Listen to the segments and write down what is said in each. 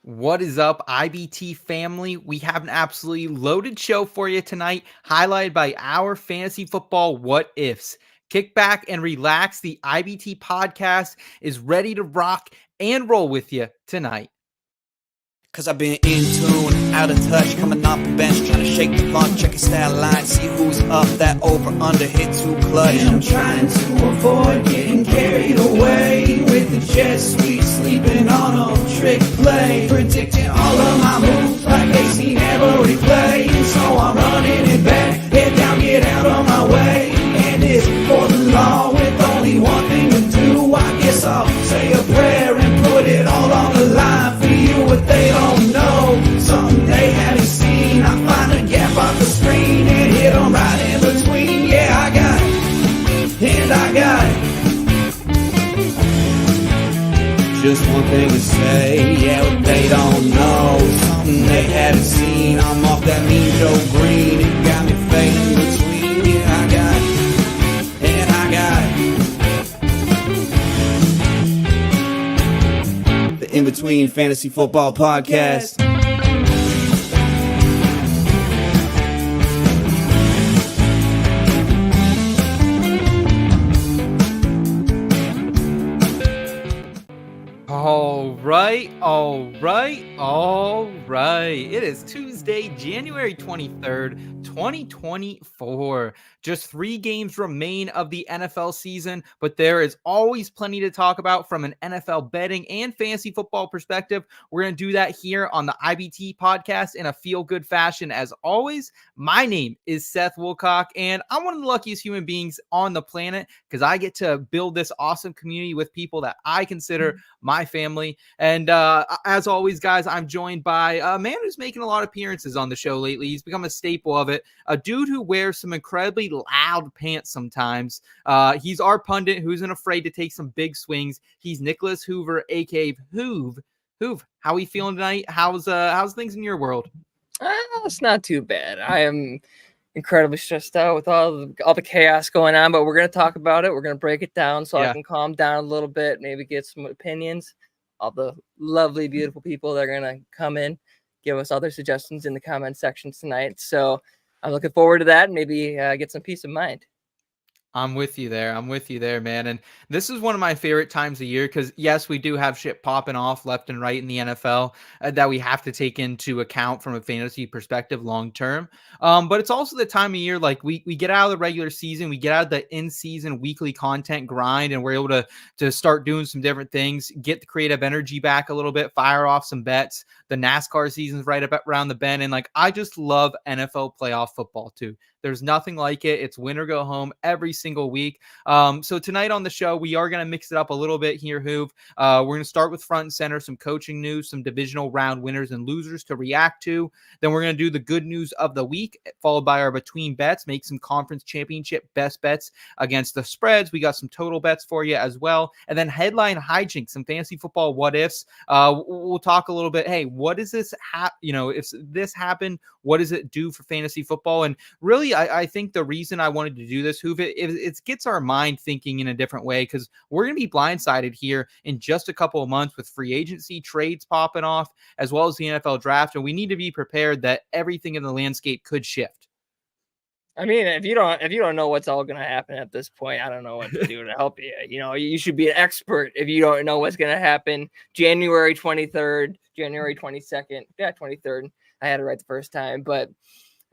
What is up, IBT family? We have an absolutely loaded show for you tonight, highlighted by our fantasy football what-ifs. Kick back and relax. The IBT podcast is ready to rock and roll with you tonight. Cause I've been in tune, out of touch, coming off the bench, trying to shake the funk, check your stat line, see who's up, that over under hit too clutch. And I'm trying to avoid getting carried away with the jet sweep, sleeping on a trick play, predicting all of my moves like they seen every play. And so I'm running it back, head down, get out of my way. And it's for the law with only one thing to do. I guess I'll say a prayer and put it all on the line for you. What they don't know, something they haven't seen. I find a gap off the screen and hit them right in between. Yeah, I got it, and I got it. Just one thing to say, yeah, what they don't know, something they haven't seen. I'm off that mean Joe Green, it got me fading between. Yeah, I got it, and I got it. The In Between Fantasy Football Podcast. All right. It is Tuesday, January 23rd, 2024. Just 3 games remain of the NFL season, but there is always plenty to talk about from an NFL betting and fantasy football perspective. We're going to do that here on the IBT podcast in a feel-good fashion. As always, my name is Seth Wilcock, and I'm one of the luckiest human beings on the planet because I get to build this awesome community with people that I consider my family. And as always, guys, I'm joined by a man who's making a lot of appearances on the show lately. He's become a staple of it. A dude who wears some incredibly loud pants sometimes. He's our pundit who isn't afraid to take some big swings. He's Nicholas Hoover, aka Hoov. Hoov, how are you feeling tonight? How's things in your world? It's not too bad. I am incredibly stressed out with all the chaos going on, but we're going to talk about it. We're going to break it down so I can calm down a little bit, maybe get some opinions. All the lovely, beautiful people that are going to come in, give us all their suggestions in the comment section tonight. So I'm looking forward to that and maybe get some peace of mind. I'm with you there, man. And this is one of my favorite times of year because, yes, we do have shit popping off left and right in the NFL that we have to take into account from a fantasy perspective long term. But it's also the time of year, like we get out of the regular season, we get out of the in-season weekly content grind, and we're able to start doing some different things, get the creative energy back a little bit, fire off some bets. The NASCAR season's right up around the bend. And like, I just love NFL playoff football too. There's nothing like it. It's win or go home every single week. So tonight on the show, we are going to mix it up a little bit here, Hoov. We're going to start with front and center, some coaching news, some divisional round winners and losers to react to. Then we're going to do the good news of the week, followed by our between bets, make some conference championship best bets against the spreads. We got some total bets for you as well. And then headline Hyjynx, some fantasy football what-ifs. We'll talk a little bit, hey, what does this if this happened, what does it do for fantasy football? And really, I think the reason I wanted to do this, Hoov, it gets our mind thinking in a different way because we're going to be blindsided here in just a couple of months with free agency trades popping off, as well as the NFL draft. And we need to be prepared that everything in the landscape could shift. I mean, if you don't know what's all going to happen at this point, I don't know what to do to help you. You should be an expert if you don't know what's going to happen. January 23rd, January 22nd, 23rd. I had it right the first time, but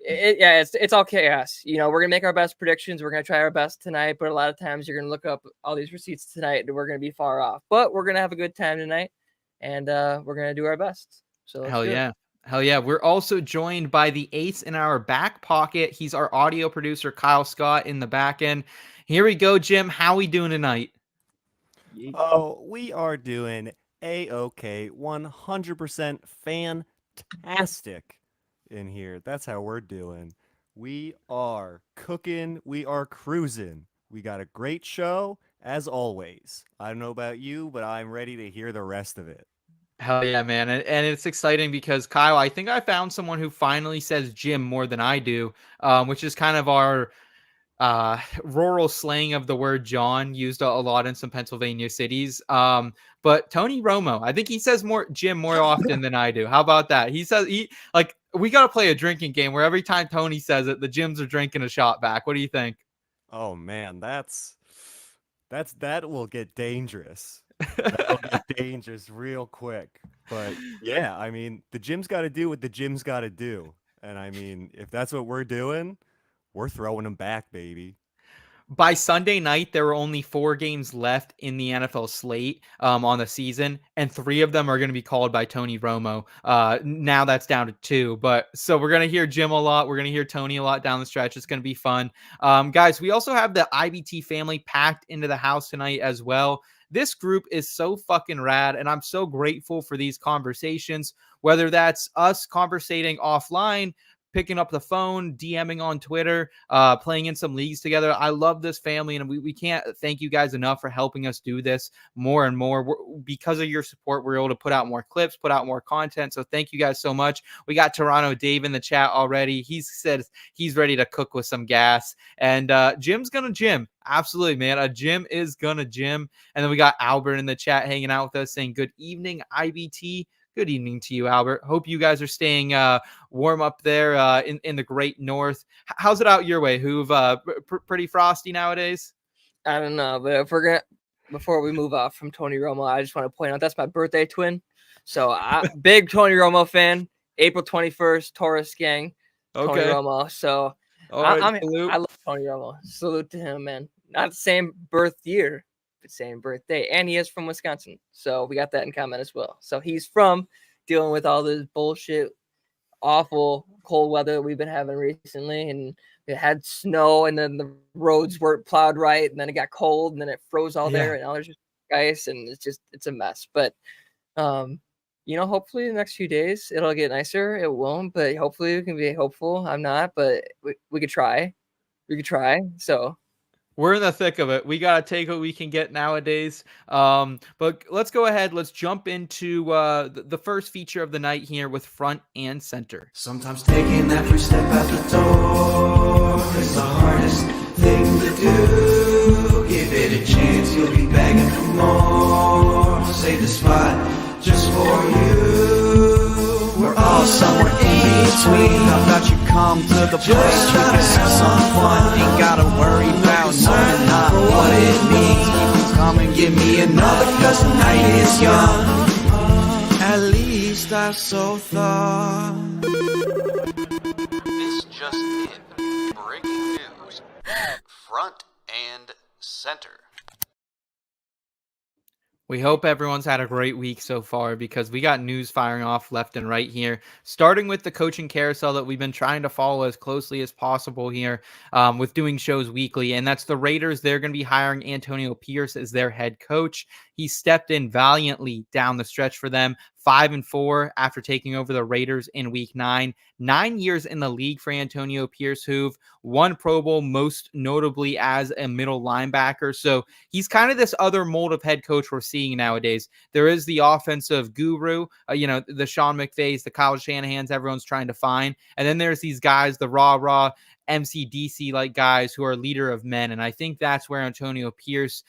it's all chaos. We're gonna make our best predictions. We're gonna try our best tonight, but a lot of times you're gonna look up all these receipts tonight, and we're gonna be far off. But we're gonna have a good time tonight, and we're gonna do our best. So Hell yeah. We're also joined by the ace in our back pocket. He's our audio producer, Kyle Scott, in the back end. Here we go, Jim. How we doing tonight? Oh, we are doing A-OK, 100% fantastic in here. That's how we're doing. We are cooking. We are cruising. We got a great show, as always. I don't know about you, but I'm ready to hear the rest of it. Hell yeah, man. And it's exciting because, Kyle, I think I found someone who finally says Jim more than I do, which is kind of our rural slang of the word John used a lot in some Pennsylvania cities. But Tony Romo, I think he says Jim more often than I do. How about that? He says we got to play a drinking game where every time Tony says it, the Jims are drinking a shot back. What do you think? Oh man, that will get dangerous. That'll get dangerous real quick. But yeah, I mean, the gym's got to do what the gym's got to do. And I mean, if that's what we're doing, we're throwing them back, baby. By Sunday night, there were only 4 games left in the NFL slate on the season, and 3 of them are going to be called by Tony Romo. Now that's down to 2. But so we're going to hear Jim a lot. We're going to hear Tony a lot down the stretch. It's going to be fun. Guys, we also have the IBT family packed into the house tonight as well. This group is so fucking rad, and I'm so grateful for these conversations, whether that's us conversating offline, picking up the phone, DMing on Twitter, playing in some leagues together. I love this family, and we can't thank you guys enough for helping us do this more and more. Because of your support, we're able to put out more clips, put out more content. So thank you guys so much. We got Toronto Dave in the chat already. He said he's ready to cook with some gas. And Jim's going to gym. Absolutely, man. A gym is going to gym. And then we got Albert in the chat hanging out with us saying, good evening, IBT. Good evening to you, Albert. Hope you guys are staying warm up there in the great north. How's it out your way, Hoov? Pretty frosty nowadays? I don't know, but if we're gonna, before we move off from Tony Romo, I just want to point out that's my birthday twin. So big Tony Romo fan. April 21st, Taurus gang. Tony Romo. So right, I love Tony Romo. Salute to him, man. Not the same birth year, but same birthday, and he is from Wisconsin, so we got that in common as well. So he's from dealing with all this bullshit, awful cold weather we've been having recently, and it had snow, and then the roads weren't plowed right, and then it got cold, and then it froze all there, and now there's just ice, and it's a mess. But hopefully the next few days it'll get nicer. It won't, but hopefully we can be hopeful. I'm not, but we could try. So we're in the thick of it. We got to take what we can get nowadays. But let's go ahead. Let's jump into the first feature of the night here with Front and Center. Sometimes taking that first step out the door is the hardest thing to do. Give it a chance, you'll be begging for more. Save the spot just for you. We're all somewhere in between. I thought you'd come to the place where you can have some fun. Ain't gotta worry about knowing not what it means. You can come and give me another, cause the night is young. At least I so thought. This just in. Breaking news. Front and Center. We hope everyone's had a great week so far, because we got news firing off left and right here, starting with the coaching carousel that we've been trying to follow as closely as possible here with doing shows weekly. And that's the Raiders. They're going to be hiring Antonio Pierce as their head coach. He stepped in valiantly down the stretch for them, 5-4 after taking over the Raiders in week 9. 9 years in the league for Antonio Pierce, Hoov, 1 Pro Bowl, most notably as a middle linebacker. So he's kind of this other mold of head coach we're seeing nowadays. There is the offensive guru, the Sean McVays, the Kyle Shanahans, everyone's trying to find. And then there's these guys, the raw MCDC like guys who are leader of men. And I think that's where Antonio Pierce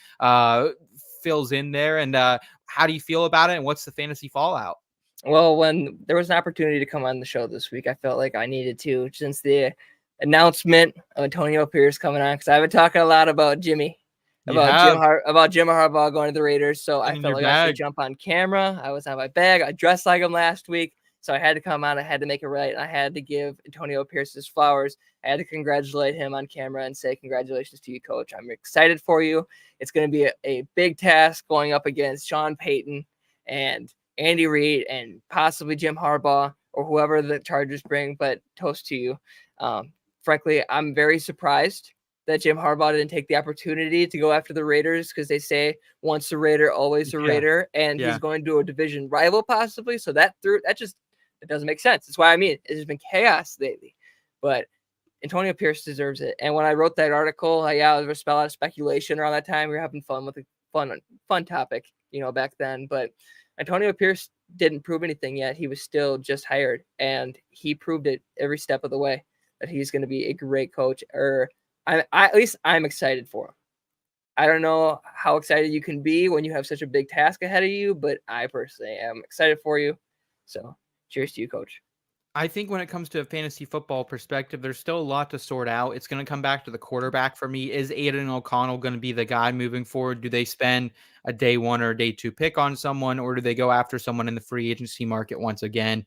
fills in there. And how do you feel about it, and what's the fantasy fallout? Well, when there was an opportunity to come on the show this week, I felt like I needed to, since the announcement of Antonio Pierce coming on, because I've been talking a lot about Jim Harbaugh going to the Raiders. So I felt like I should jump on camera. I was on my bag. I dressed like him last week, so I had to come on. I had to make it right. I had to give Antonio Pierce his flowers. I had to congratulate him on camera and say congratulations to you, Coach. I'm excited for you. It's going to be a big task going up against Sean Payton and Andy Reid and possibly Jim Harbaugh or whoever the Chargers bring, but toast to you. Frankly, I'm very surprised that Jim Harbaugh didn't take the opportunity to go after the Raiders, because they say once a Raider, always a Raider, and he's going to a division rival possibly. So it doesn't make sense. That's why it's been chaos lately, but Antonio Pierce deserves it. And when I wrote that article, there was a lot of speculation around that time. We were having fun with a fun topic, back then. But Antonio Pierce didn't prove anything yet. He was still just hired, and he proved it every step of the way that he's going to be a great coach, or at least I'm excited for him. I don't know how excited you can be when you have such a big task ahead of you, but I personally am excited for you. So cheers to you, Coach. I think when it comes to a fantasy football perspective, there's still a lot to sort out. It's going to come back to the quarterback for me. Is Aiden O'Connell going to be the guy moving forward? Do they spend a day 1 or a day 2 pick on someone, or do they go after someone in the free agency market once again?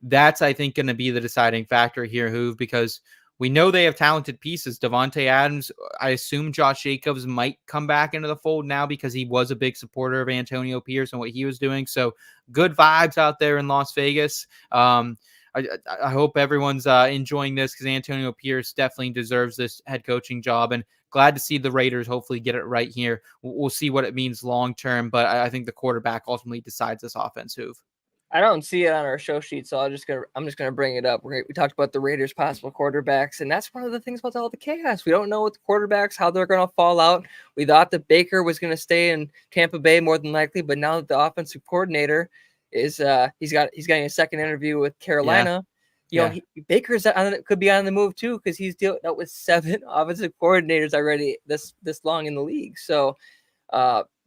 That's, I think, going to be the deciding factor here, Hoov, because we know they have talented pieces. Davante Adams, I assume Josh Jacobs might come back into the fold now because he was a big supporter of Antonio Pierce and what he was doing. So good vibes out there in Las Vegas. I hope everyone's enjoying this because Antonio Pierce definitely deserves this head coaching job, and glad to see the Raiders hopefully get it right here. We'll see what it means long term, but I think the quarterback ultimately decides this offense. Hoov. I don't see it on our show sheet, so I'm just gonna bring it up. We talked about the Raiders' possible quarterbacks, and that's one of the things about all the chaos. We don't know what the quarterbacks, how they're gonna fall out. We thought that Baker was gonna stay in Tampa Bay more than likely, but now that the offensive coordinator is he's getting a second interview with Carolina. Yeah. Baker's could be on the move too because he's dealt with 7 offensive coordinators already this long in the league. So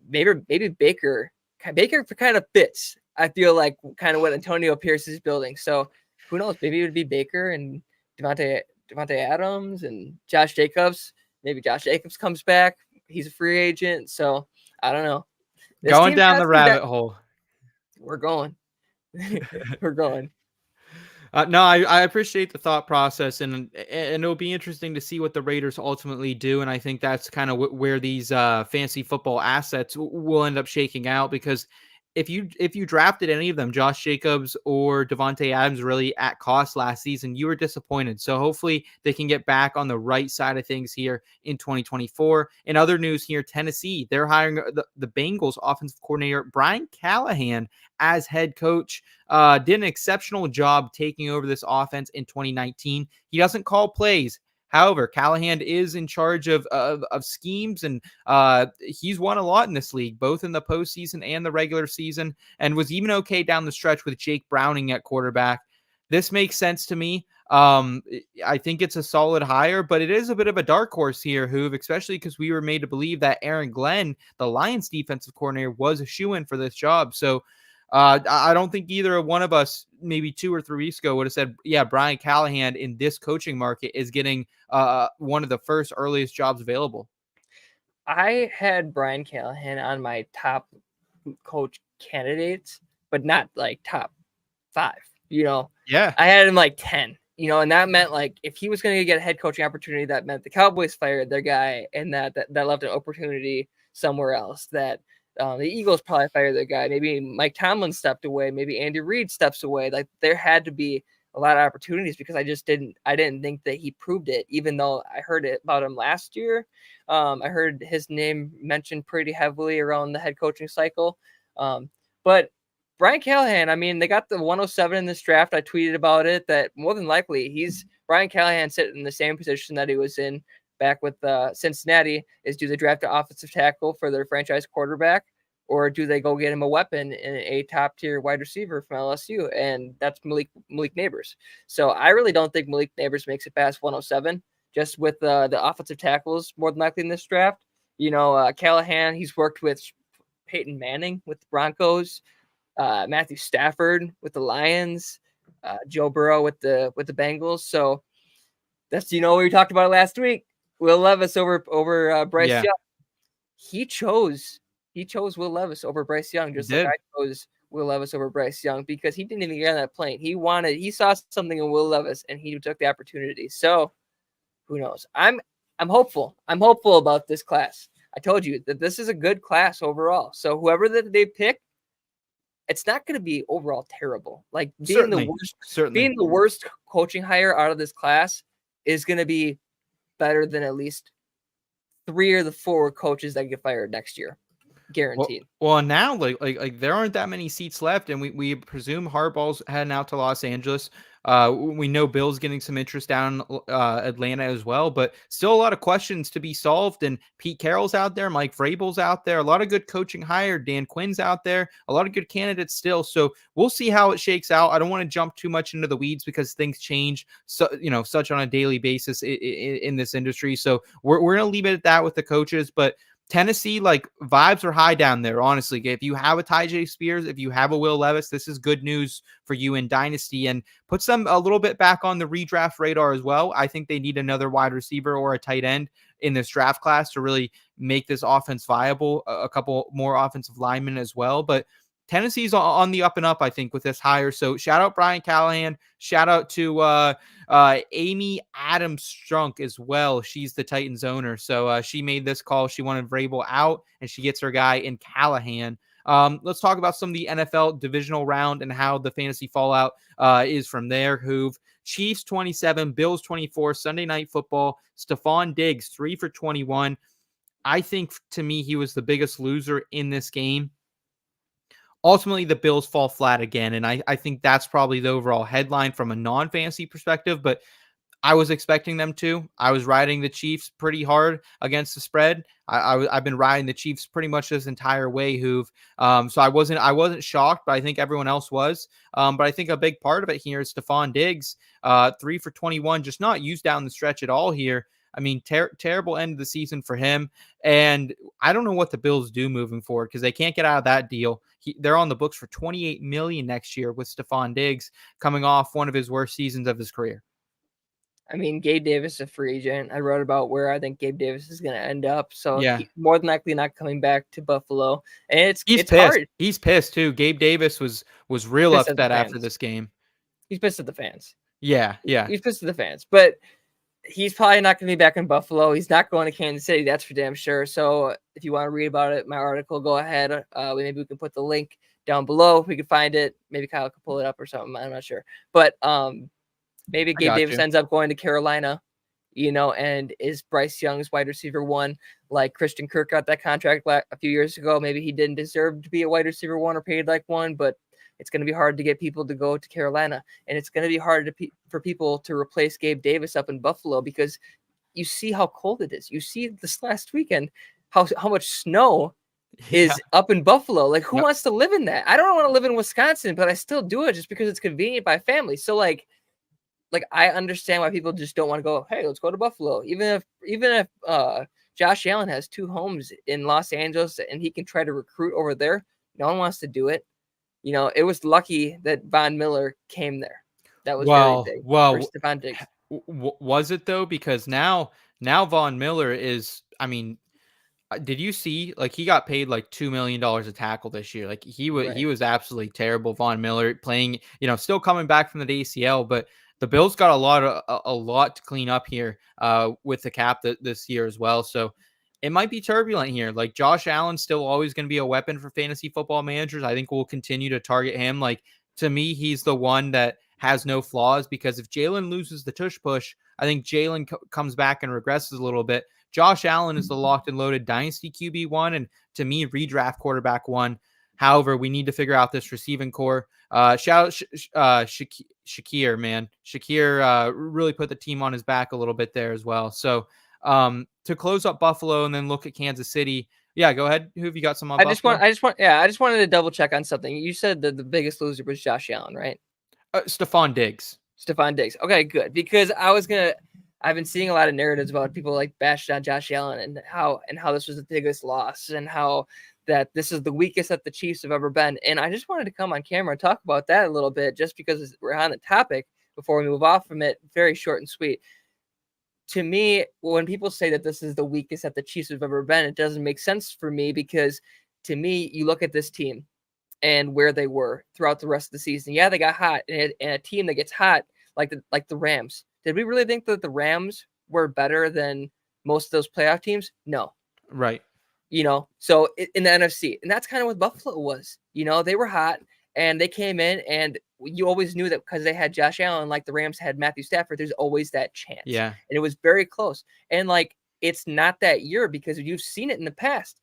maybe Baker kind of fits. I feel like kind of what Antonio Pierce is building. So who knows? Maybe it would be Baker and Davante Adams and Josh Jacobs. Maybe Josh Jacobs comes back. He's a free agent. So I don't know. Going down the rabbit hole. We're going. We're going. No, I appreciate the thought process, and it'll be interesting to see what the Raiders ultimately do. And I think that's kind of where these fantasy football assets will end up shaking out, because if you drafted any of them, Josh Jacobs or Davante Adams, really at cost last season, you were disappointed. So hopefully they can get back on the right side of things here in 2024. In other news here, Tennessee, they're hiring the Bengals offensive coordinator Brian Callahan as head coach. Did an exceptional job taking over this offense in 2019. He doesn't call plays. However, Callahan is in charge of schemes, and he's won a lot in this league, both in the postseason and the regular season, and was even okay down the stretch with Jake Browning at quarterback. This makes sense to me. I think it's a solid hire, but it is a bit of a dark horse here, Hoov, especially because we were made to believe that Aaron Glenn, the Lions defensive coordinator, was a shoo-in for this job. So I don't think either one of us, maybe 2 or 3 weeks ago, would have said, yeah, Brian Callahan in this coaching market is getting one of the first earliest jobs available. I had Brian Callahan on my top coach candidates, but not like top 5, Yeah. I had him like 10, and that meant like if he was going to get a head coaching opportunity, that meant the Cowboys fired their guy and that left an opportunity somewhere else, that the Eagles probably fired their guy. Maybe Mike Tomlin stepped away. Maybe Andy Reid steps away. Like there had to be a lot of opportunities because I didn't think that he proved it, even though I heard it about him last year. I heard his name mentioned pretty heavily around the head coaching cycle. But Brian Callahan, I mean, they got the 107 in this draft. I tweeted about it that more than likely Brian Callahan sitting in the same position that he was in back with Cincinnati. Is do they draft an offensive tackle for their franchise quarterback, or do they go get him a weapon in a top tier wide receiver from LSU? And that's Malik Neighbors. So I really don't think Malik Neighbors makes it past 107, just with the offensive tackles more than likely in this draft. Callahan, he's worked with Peyton Manning with the Broncos, Matthew Stafford with the Lions, Joe Burrow with the Bengals. So that's, we talked about it last week. Will Levis over Bryce Young. He chose Will Levis over Bryce Young, just like I chose Will Levis over Bryce Young, because he didn't even get on that plane. He saw something in Will Levis and he took the opportunity. So who knows? I'm hopeful. I'm hopeful about this class. I told you that this is a good class overall. So whoever that they pick, it's not going to be overall terrible. Like being the worst coaching hire out of this class is going to be better than at least 3 of the 4 coaches that get fired next year. guaranteed. Well, now like there aren't that many seats left, and we presume Harbaugh's heading out to Los Angeles. We know Bill's getting some interest down Atlanta as well, but still a lot of questions to be solved. And Pete Carroll's out there, Mike Vrabel's out there, a lot of good coaching hired. Dan Quinn's out there, a lot of good candidates still. So we'll see how it shakes out. I don't want to jump too much into the weeds because things change, so such on a daily basis in this industry. So we're gonna leave it at that with the coaches, but. Tennessee, like vibes are high down there. Honestly, if you have a Tyjae Spears, if you have a Will Levis, this is good news for you in Dynasty and puts them a little bit back on the redraft radar as well. I think they need another wide receiver or a tight end in this draft class to really make this offense viable. A couple more offensive linemen as well, but Tennessee's on the up and up, I think, with this hire. So shout out Brian Callahan. Shout out to Amy Adams Strunk as well. She's the Titans owner. So she made this call. She wanted Vrabel out, and she gets her guy in Callahan. Let's talk about some of the NFL divisional round and how the fantasy fallout is from there. Hoov. Chiefs 27, Bills 24, Sunday Night Football. Stephon Diggs 3 for 21. I think, to me, he was the biggest loser in this game. Ultimately, the Bills fall flat again, and I think that's probably the overall headline from a non-fantasy perspective, but I was expecting them to. I was riding the Chiefs pretty hard against the spread. I've been riding the Chiefs pretty much this entire way, Hoov. So I wasn't shocked, but I think everyone else was. But I think a big part of it here is Stephon Diggs, 3 for 21, just not used down the stretch at all here. I mean, terrible end of the season for him. And I don't know what the Bills do moving forward because they can't get out of that deal. They're on the books for $28 million next year with Stephon Diggs coming off one of his worst seasons of his career. I mean, Gabe Davis is a free agent. I wrote about where I think Gabe Davis is going to end up. So yeah, more than likely not coming back to Buffalo. And it's pissed. hard. He's pissed too. Gabe Davis was real upset after this game. He's pissed at the fans. Yeah. He's pissed at the fans. But he's probably not going to be back in Buffalo. He's not going to Kansas City. That's for damn sure. So if you want to read about it, my article, go ahead. Maybe we can put the link down below if we can find it. Maybe Kyle can pull it up or something. I'm not sure. But maybe Gabe Davis ends up going to Carolina, and is Bryce Young's wide receiver 1, like Christian Kirk got that contract a few years ago. Maybe he didn't deserve to be a wide receiver 1 or paid like one, but it's going to be hard to get people to go to Carolina, and it's going to be hard for people to replace Gabe Davis up in Buffalo because you see how cold it is. You see this last weekend how much snow is up in Buffalo. Like, who wants to live in that? I don't want to live in Wisconsin, but I still do it just because it's convenient by family. So like I understand why people just don't want to go, hey, let's go to Buffalo. Even if Josh Allen has 2 homes in Los Angeles and he can try to recruit over there, no one wants to do it. It was lucky that Von Miller came there. That was really big. Stephon Diggs. Was it though? Because now Von Miller is, I mean, did you see, like, he got paid like $2 million a tackle this year. Like he was absolutely terrible. Von Miller playing, still coming back from the ACL, but the Bills got a lot to clean up here with the cap this year as well. So it might be turbulent here. Like, Josh Allen's still always going to be a weapon for fantasy football managers. I think we'll continue to target him. Like, to me, he's the one that has no flaws because if Jalen loses the tush push, I think Jalen comes back and regresses a little bit. Josh Allen is the locked and loaded dynasty QB1, and to me, redraft quarterback 1. However, we need to figure out this receiving core. Shout out Shakir, man. Shakir really put the team on his back a little bit there as well. So to close up Buffalo and then look at Kansas City. Yeah, go ahead. Who have you got some on Buffalo? I just wanted to double check on something. You said that the biggest loser was Josh Allen, right? Stephon Diggs. Okay, good. Because I've been seeing a lot of narratives about people like bashing on Josh Allen and how this was the biggest loss and how that this is the weakest that the Chiefs have ever been. And I just wanted to come on camera and talk about that a little bit just because we're on the topic before we move off from it. Very short and sweet. To me, when people say that this is the weakest that the Chiefs have ever been, it doesn't make sense for me because to me, you look at this team and where they were throughout the rest of the season. Yeah, they got hot, and a team that gets hot like the Rams. Did we really think that the Rams were better than most of those playoff teams? No. Right. So in the NFC, and that's kind of what Buffalo was. They were hot and they came in, and you always knew that because they had Josh Allen, like the Rams had Matthew Stafford, there's always that chance. Yeah. And it was very close. And like, it's not that year because you've seen it in the past.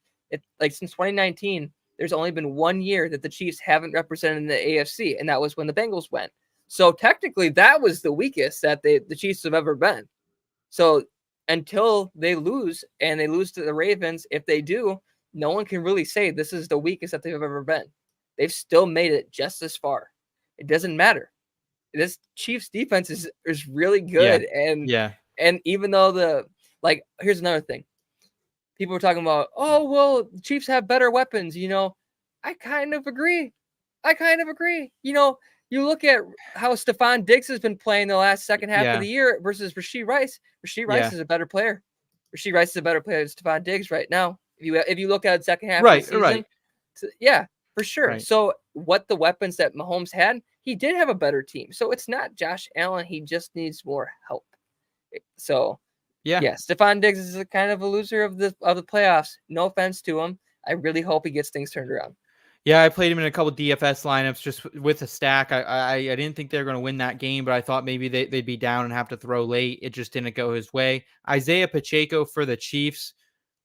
Like since 2019, there's only been 1 year that the Chiefs haven't represented in the AFC, and that was when the Bengals went. So technically, that was the weakest that the Chiefs have ever been. So until they lose, and they lose to the Ravens, if they do, no one can really say this is the weakest that they've ever been. They've still made it just as far. It doesn't matter. This Chiefs defense is really good. And even though here's another thing. People were talking about, oh, well, the Chiefs have better weapons. I kind of agree. You look at how Stephon Diggs has been playing the last second half of the year versus Rashee Rice. Rashee Rice is a better player. Rashee Rice is a better player than Stephon Diggs right now. If you look at the second half of the season, yeah, for sure. Right. So what the weapons that Mahomes had, he did have a better team. So it's not Josh Allen. He just needs more help. So yeah, Stephon Diggs is a kind of a loser of the playoffs. No offense to him. I really hope he gets things turned around. Yeah, I played him in a couple DFS lineups just with a stack. I didn't think they were going to win that game, but I thought maybe they'd be down and have to throw late. It just didn't go his way. Isaiah Pacheco for the Chiefs,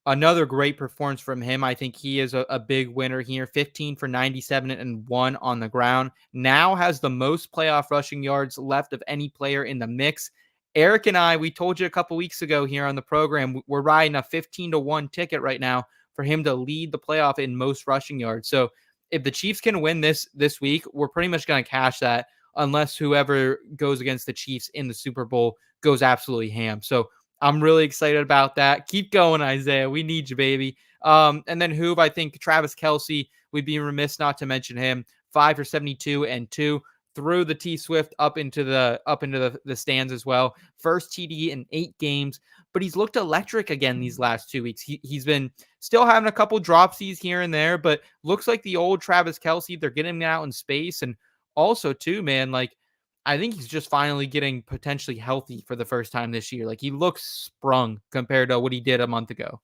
another great performance from him. I think he is a big winner here. 15 for 97 and 1 on the ground. Now has the most playoff rushing yards left of any player in the mix. Eric and I, we told you a couple weeks ago here on the program, we're riding a 15-1 ticket right now for him to lead the playoff in most rushing yards. So if the Chiefs can win this week, we're pretty much going to cash that unless whoever goes against the Chiefs in the Super Bowl goes absolutely ham. So I'm really excited about that. Keep going, Isaiah. We need you, baby. And then Hoov, I think Travis Kelce, we'd be remiss not to mention him. 5 for 72 and 2. Threw the T-Swift up into the stands as well. First TD in 8 games, but he's looked electric again these last 2 weeks. He's been still having a couple dropsies here and there, but looks like the old Travis Kelce. They're getting him out in space, and also too, man, like I think he's just finally getting potentially healthy for the first time this year. Like he looks sprung compared to what he did a month ago.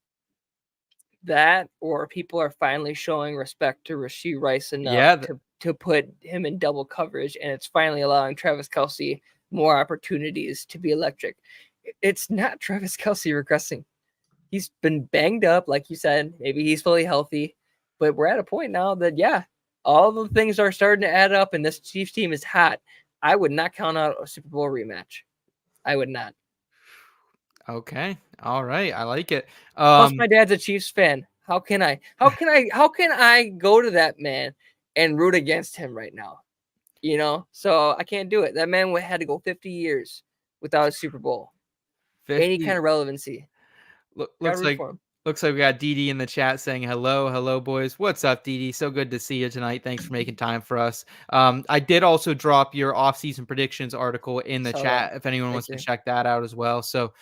That, or people are finally showing respect to Rashee Rice enough to put him in double coverage, and it's finally allowing Travis Kelce more opportunities to be electric. It's not Travis Kelce regressing. He's been banged up, like you said. Maybe he's fully healthy, but we're at a point now that, all the things are starting to add up, and this Chiefs team is hot. I would not count out a Super Bowl rematch. I would not. Okay. All right. I like it. Plus, my dad's a Chiefs fan. How can I go to that man and root against him right now? So I can't do it. That man had to go 50 years without a Super Bowl. 50. Any kind of relevancy. Looks like we got DD in the chat saying hello boys. What's up, DD? So good to see you tonight. Thanks for making time for us. I did also drop your off-season predictions article in the chat if anyone wants to check that out as well. So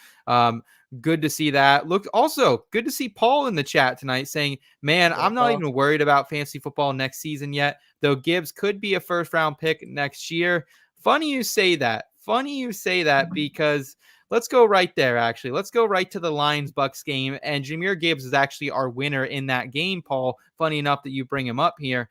good to see that. Also good to see Paul in the chat tonight saying, man, I'm not even worried about fantasy football next season yet, though Gibbs could be a first-round pick next year. Funny you say that because let's go right there, actually. Let's go right to the Lions-Bucks game, and Jahmyr Gibbs is actually our winner in that game, Paul. Funny enough that you bring him up here.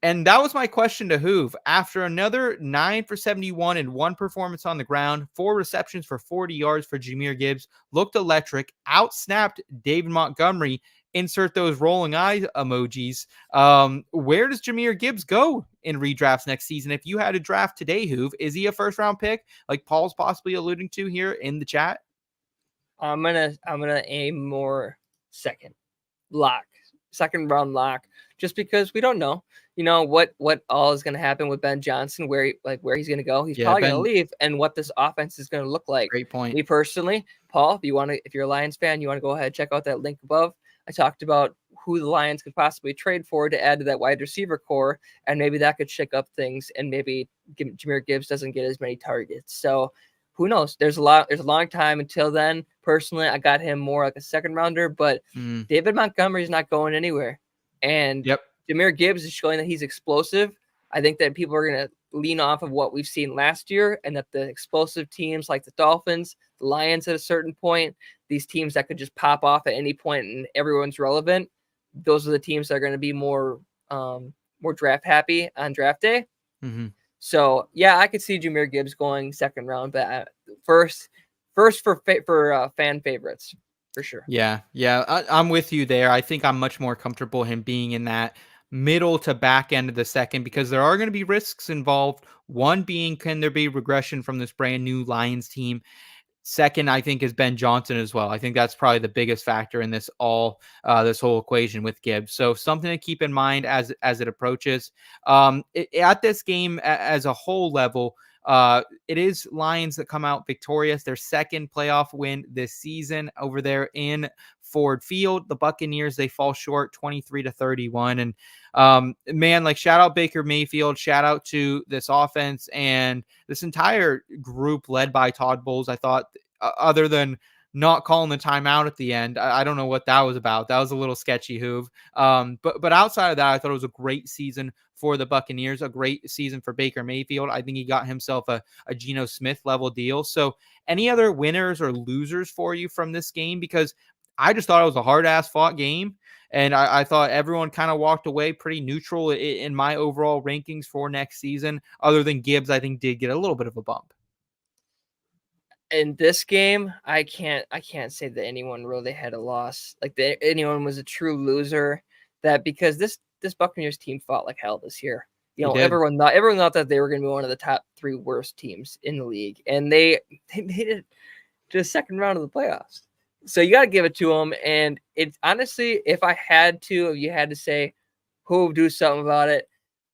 And that was my question to Hoov. After another 9 for 71 and 1 performance on the ground, 4 receptions for 40 yards for Jahmyr Gibbs, looked electric, outsnapped David Montgomery. Insert those rolling eye emojis. Where does Jahmyr Gibbs go in redrafts next season? If you had a draft today, Hoov, is he a first round pick like Paul's possibly alluding to here in the chat? I'm gonna aim more second round lock, just because we don't know, what all is gonna happen with Ben Johnson, where he's gonna go. He's probably gonna leave, and what this offense is gonna look like. Great point. Me personally, Paul, if you're a Lions fan, you want to go ahead, check out that link above. I talked about who the Lions could possibly trade for to add to that wide receiver core, and maybe that could shake up things, and maybe Jahmyr Gibbs doesn't get as many targets. So who knows? There's a long time until then. Personally, I got him more like a second rounder, but David Montgomery is not going anywhere. And Jahmyr Gibbs is showing that he's explosive. I think that people are going to lean off of what we've seen last year, and that the explosive teams like the Dolphins, the Lions at a certain point, these teams that could just pop off at any point and everyone's relevant, those are the teams that are going to be more draft happy on draft day. Mm-hmm. So I could see Jahmyr Gibbs going second round, but first for fan favorites for sure. Yeah, I'm with you there. I think I'm much more comfortable him being in that middle to back end of the second because there are going to be risks involved. One being, can there be regression from this brand new Lions team? Second, I think, is Ben Johnson as well. I think that's probably the biggest factor in this this whole equation with Gibbs. So something to keep in mind as it approaches. At this game as a whole level, it is Lions that come out victorious. Their second playoff win this season over there in Ford Field. The Buccaneers, they fall short 23-31. And man, like, shout out Baker Mayfield, shout out to this offense and this entire group led by Todd Bowles. I thought, other than not calling the timeout at the end, I don't know what that was about. That was a little sketchy, Hoov. But outside of that, I thought it was a great season for the Buccaneers, a great season for Baker Mayfield. I think he got himself a Geno Smith level deal. So any other winners or losers for you from this game? Because I just thought it was a hard-ass fought game. And I thought everyone kind of walked away pretty neutral in my overall rankings for next season, other than Gibbs, I think, did get a little bit of a bump. In this game, I can't say that anyone really had a loss. Like anyone was a true loser. That because this Buccaneers team fought like hell this year. You know, everyone thought that they were going to be one of the top 3 worst teams in the league, and they made it to the second round of the playoffs. So you got to give it to them. And it's honestly, if you had to say who would do something about it,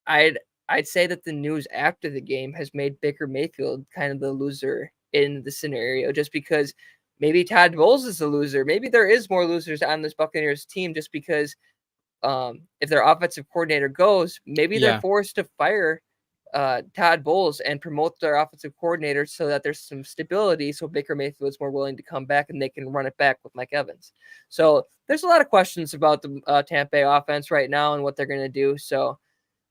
I'd say that the news after the game has made Baker Mayfield kind of the loser in the scenario, just because maybe Todd Bowles is the loser. Maybe there is more losers on this Buccaneers team just because if their offensive coordinator goes, maybe they're forced to fire Todd Bowles and promote their offensive coordinator so that there's some stability, so Baker Mayfield is more willing to come back and they can run it back with Mike Evans. So there's a lot of questions about the Tampa Bay offense right now and what they're going to do. So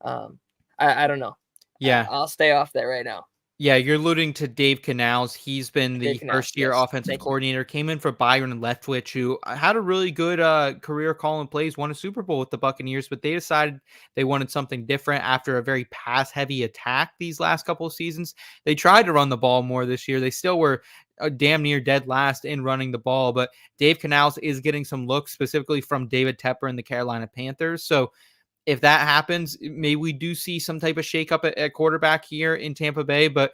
I don't know. Yeah. I'll stay off that right now. Yeah, you're alluding to Dave Canals. He's been the first-year offensive coordinator. Came in for Byron Leftwich, who had a really good career calling plays, won a Super Bowl with the Buccaneers, but they decided they wanted something different after a very pass-heavy attack these last couple of seasons. They tried to run the ball more this year. They still were damn near dead last in running the ball, but Dave Canals is getting some looks specifically from David Tepper and the Carolina Panthers. So if that happens, maybe we do see some type of shakeup at quarterback here in Tampa Bay, but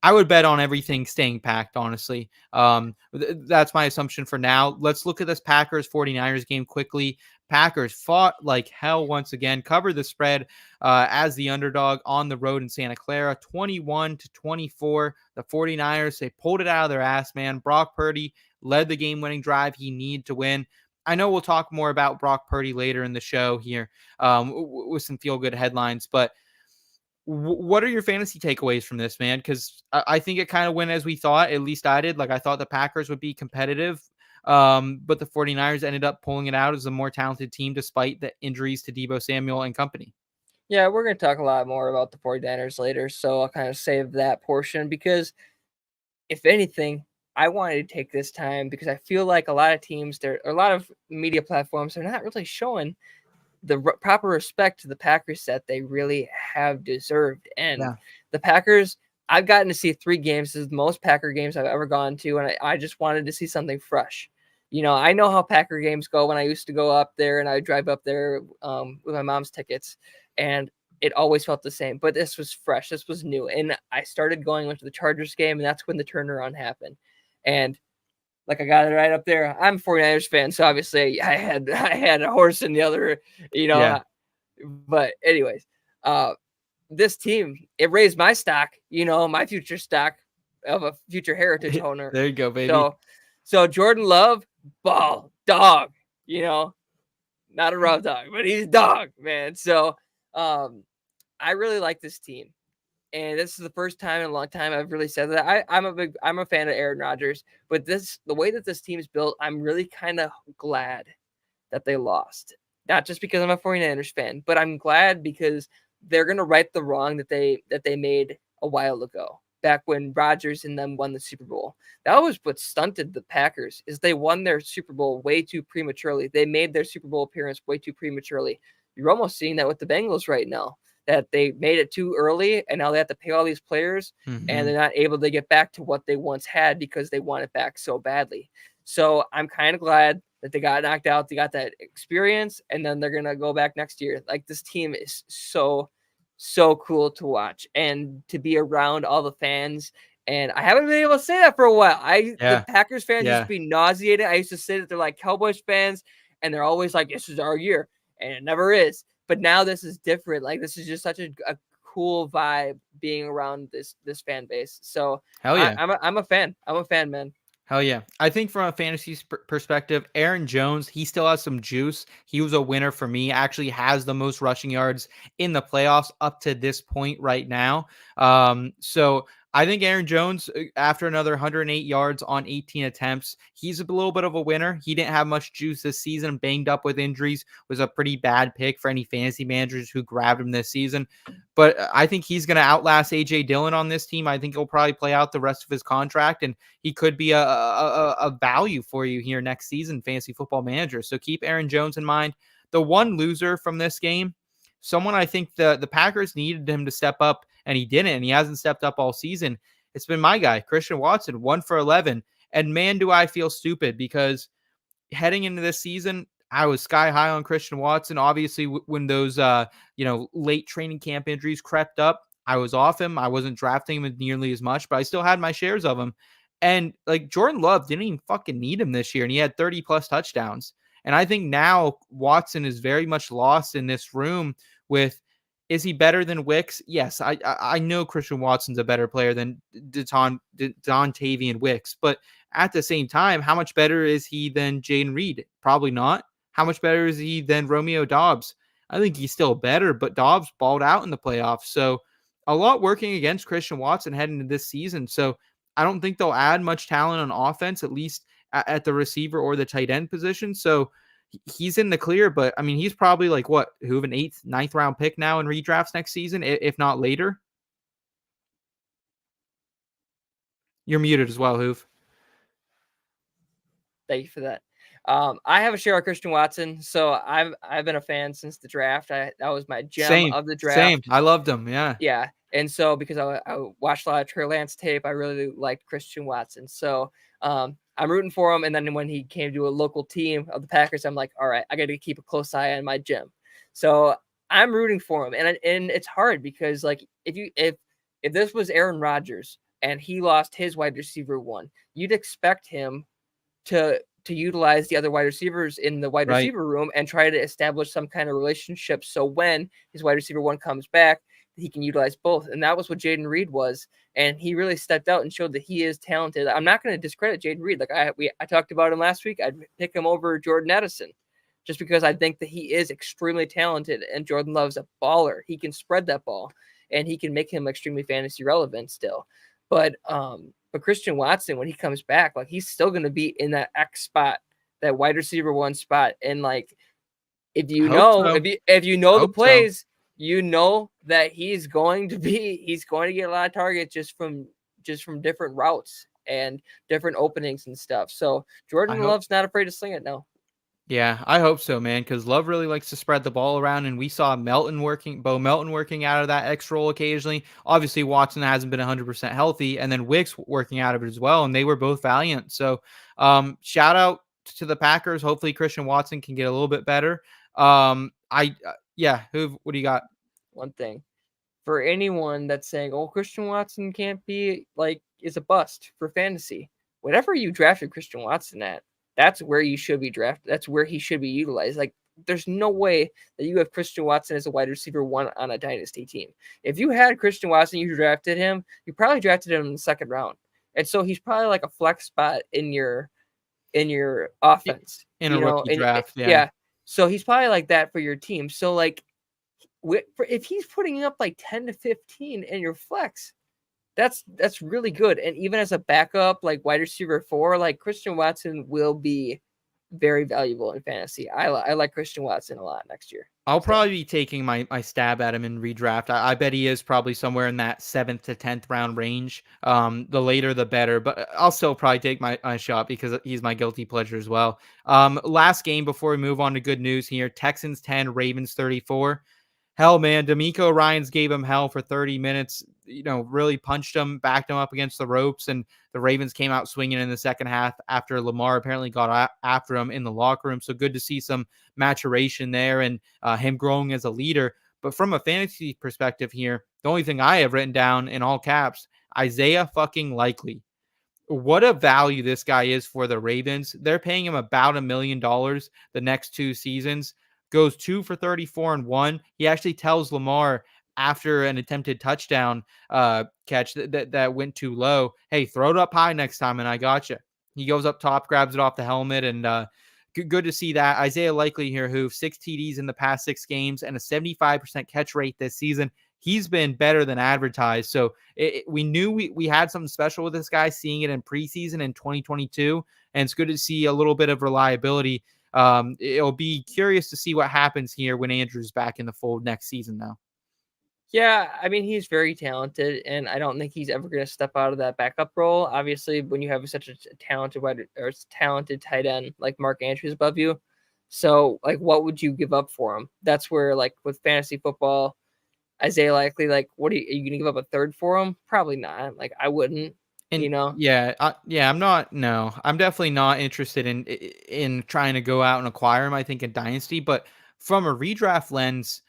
I would bet on everything staying packed, honestly. That's my assumption for now. Let's look at this Packers 49ers game quickly. Packers fought like hell once again, covered the spread as the underdog on the road in Santa Clara, 21-24. The 49ers, they pulled it out of their ass, man. Brock Purdy led the game-winning drive he needed to win. I know we'll talk more about Brock Purdy later in the show here with some feel-good headlines, but what are your fantasy takeaways from this, man? Because I think it kind of went as we thought. At least I did. Like, I thought the Packers would be competitive, but the 49ers ended up pulling it out as a more talented team despite the injuries to Deebo Samuel and company. Yeah, we're going to talk a lot more about the 49ers later, so I'll kind of save that portion because, if anything, I wanted to take this time because I feel like a lot of teams, a lot of media platforms, they're not really showing the proper respect to the Packers that they really have deserved. And the Packers, I've gotten to see 3 games. This is the most Packer games I've ever gone to, and I just wanted to see something fresh. You know, I know how Packer games go when I used to go up there and I would drive up there with my mom's tickets, and it always felt the same. But this was fresh. This was new. And I started going into the Chargers game, and that's when the turnaround happened. And like, I got it right up there. I'm a 49ers fan, so obviously I had a horse in the other, you know. Yeah. But anyways, this team, it raised my stock, you know, my future stock of a future heritage owner. There you go, baby. So Jordan Love, ball, dog, you know, not a raw dog, but he's dog, man. So I really like this team. And this is the first time in a long time I've really said that. I'm a fan of Aaron Rodgers, but the way that this team is built, I'm really kind of glad that they lost. Not just because I'm a 49ers fan, but I'm glad because they're going to right the wrong that they made a while ago, back when Rodgers and them won the Super Bowl. That was what stunted the Packers, is they won their Super Bowl way too prematurely. They made their Super Bowl appearance way too prematurely. You're almost seeing that with the Bengals right now, that they made it too early and now they have to pay all these players and they're not able to get back to what they once had because they want it back so badly. So I'm kind of glad that they got knocked out. They got that experience, and then they're going to go back next year. Like, this team is so cool to watch and to be around all the fans. And I haven't been able to say that for a while. The Packers fans used to be nauseated. I used to say that they're like Cowboys fans, and they're always like, this is our year. And it never is. But now this is different. Like, this is just such a cool vibe being around this fan base. So hell yeah, I'm a fan. I'm a fan, man. Hell yeah. I think from a fantasy perspective, Aaron Jones, he still has some juice. He was a winner for me, actually has the most rushing yards in the playoffs up to this point right now. So I think Aaron Jones, after another 108 yards on 18 attempts, he's a little bit of a winner. He didn't have much juice this season, banged up with injuries, was a pretty bad pick for any fantasy managers who grabbed him this season. But I think he's going to outlast A.J. Dillon on this team. I think he'll probably play out the rest of his contract, and he could be a value for you here next season, fantasy football manager. So keep Aaron Jones in mind. The one loser from this game, someone I think the Packers needed him to step up, and he didn't, and he hasn't stepped up all season. It's been my guy, Christian Watson, 1 for 11. And man, do I feel stupid, because heading into this season, I was sky high on Christian Watson. Obviously, when those late training camp injuries crept up, I was off him. I wasn't drafting him nearly as much, but I still had my shares of him. And like, Jordan Love didn't even fucking need him this year, and he had 30 plus touchdowns. And I think now Watson is very much lost in this room with, is he better than Wicks? Yes, I know Christian Watson's a better player than Dontavian Wicks, but at the same time, how much better is he than Jayden Reed? Probably not. How much better is he than Romeo Doubs? I think he's still better, but Doubs balled out in the playoffs. So a lot working against Christian Watson heading into this season. So I don't think they'll add much talent on offense, at least at the receiver or the tight end position. So he's in the clear, but I mean, he's probably like an 8th, 9th round pick now in redrafts next season, if not later. You're muted as well, Hoov. Thank you for that. I have a share of Christian Watson, so I've been a fan since the draft. That was my gem of the draft. Same. I loved him. Yeah. Yeah. And so because I watched a lot of Trey Lance tape, I really liked Christian Watson. So I'm rooting for him. And then when he came to a local team of the Packers, I'm like, all right, I got to keep a close eye on my gem. So I'm rooting for him. And it's hard because, like, if this was Aaron Rodgers and he lost his wide receiver 1, you'd expect him to utilize the other wide receivers in the wide receiver room and try to establish some kind of relationship. So when his wide receiver 1 comes back, he can utilize both. And that was what Jayden Reed was. And he really stepped out and showed that he is talented. I'm not going to discredit Jayden Reed. Like I talked about him last week. I'd pick him over Jordan Edison just because I think that he is extremely talented, and Jordan Love's a baller. He can spread that ball and he can make him extremely fantasy relevant still. But Christian Watson, when he comes back, like, he's still going to be in that X spot, that wide receiver 1 spot. And like, if you know the plays, you know that he's going to get a lot of targets just from different routes and different openings and stuff. So Jordan Love's not afraid to sling it now. Yeah, I hope so, man, because Love really likes to spread the ball around, and we saw Bo Melton working out of that X role occasionally. Obviously, Watson hasn't been 100% healthy, and then Wicks working out of it as well, and they were both valiant. So shout out to the Packers. Hopefully Christian Watson can get a little bit better. What do you got? One thing. For anyone that's saying, oh, Christian Watson can't be, like, is a bust for fantasy, whatever you drafted Christian Watson at, that's where you should be drafted. That's where he should be utilized. Like, there's no way that you have Christian Watson as a wide receiver 1 on a dynasty team. If you had Christian Watson, you drafted him, you probably drafted him in the 2nd round. And so he's probably like a flex spot in your offense. In a rookie draft. Yeah. So he's probably like that for your team. So, like, if he's putting up like 10 to 15 in your flex, that's really good. And even as a backup, like wide receiver 4, like, Christian Watson will be very valuable in fantasy. I like Christian Watson a lot next year. I'll probably be taking my stab at him in redraft. I bet he is probably somewhere in that 7th to 10th round range. The later, the better, but I'll still probably take my shot because he's my guilty pleasure as well. Last game before we move on to good news here, Texans 10, Ravens 34. Hell, man, D'Amico Ryans gave him hell for 30 minutes. really punched him, backed him up against the ropes, and the Ravens came out swinging in the second half after Lamar apparently got after him in the locker room. So good to see some maturation there and him growing as a leader. But from a fantasy perspective here, the only thing I have written down in all caps, Isaiah fucking Likely. What a value this guy is for the Ravens. They're paying him about $1 million the next 2 seasons. Goes 2 for 34 and 1. He actually tells Lamar after an attempted touchdown catch that went too low, hey, throw it up high next time and I got you. He goes up top, grabs it off the helmet, and good to see that. Isaiah Likely here, who 6 TDs in the past 6 games and a 75% catch rate this season. He's been better than advertised. So we knew we had something special with this guy, seeing it in preseason in 2022. And it's good to see a little bit of reliability. It'll be curious to see what happens here when Andrew's back in the fold next season now. Yeah, I mean, he's very talented, and I don't think he's ever going to step out of that backup role. Obviously, when you have such a talented tight end like Mark Andrews above you, so like, what would you give up for him? That's where, like, with fantasy football, Isaiah Likely, like, what are you going to give up a third for him? Probably not. Like, I wouldn't. And Yeah, I'm definitely not interested in trying to go out and acquire him. I think in Dynasty, but from a redraft lens,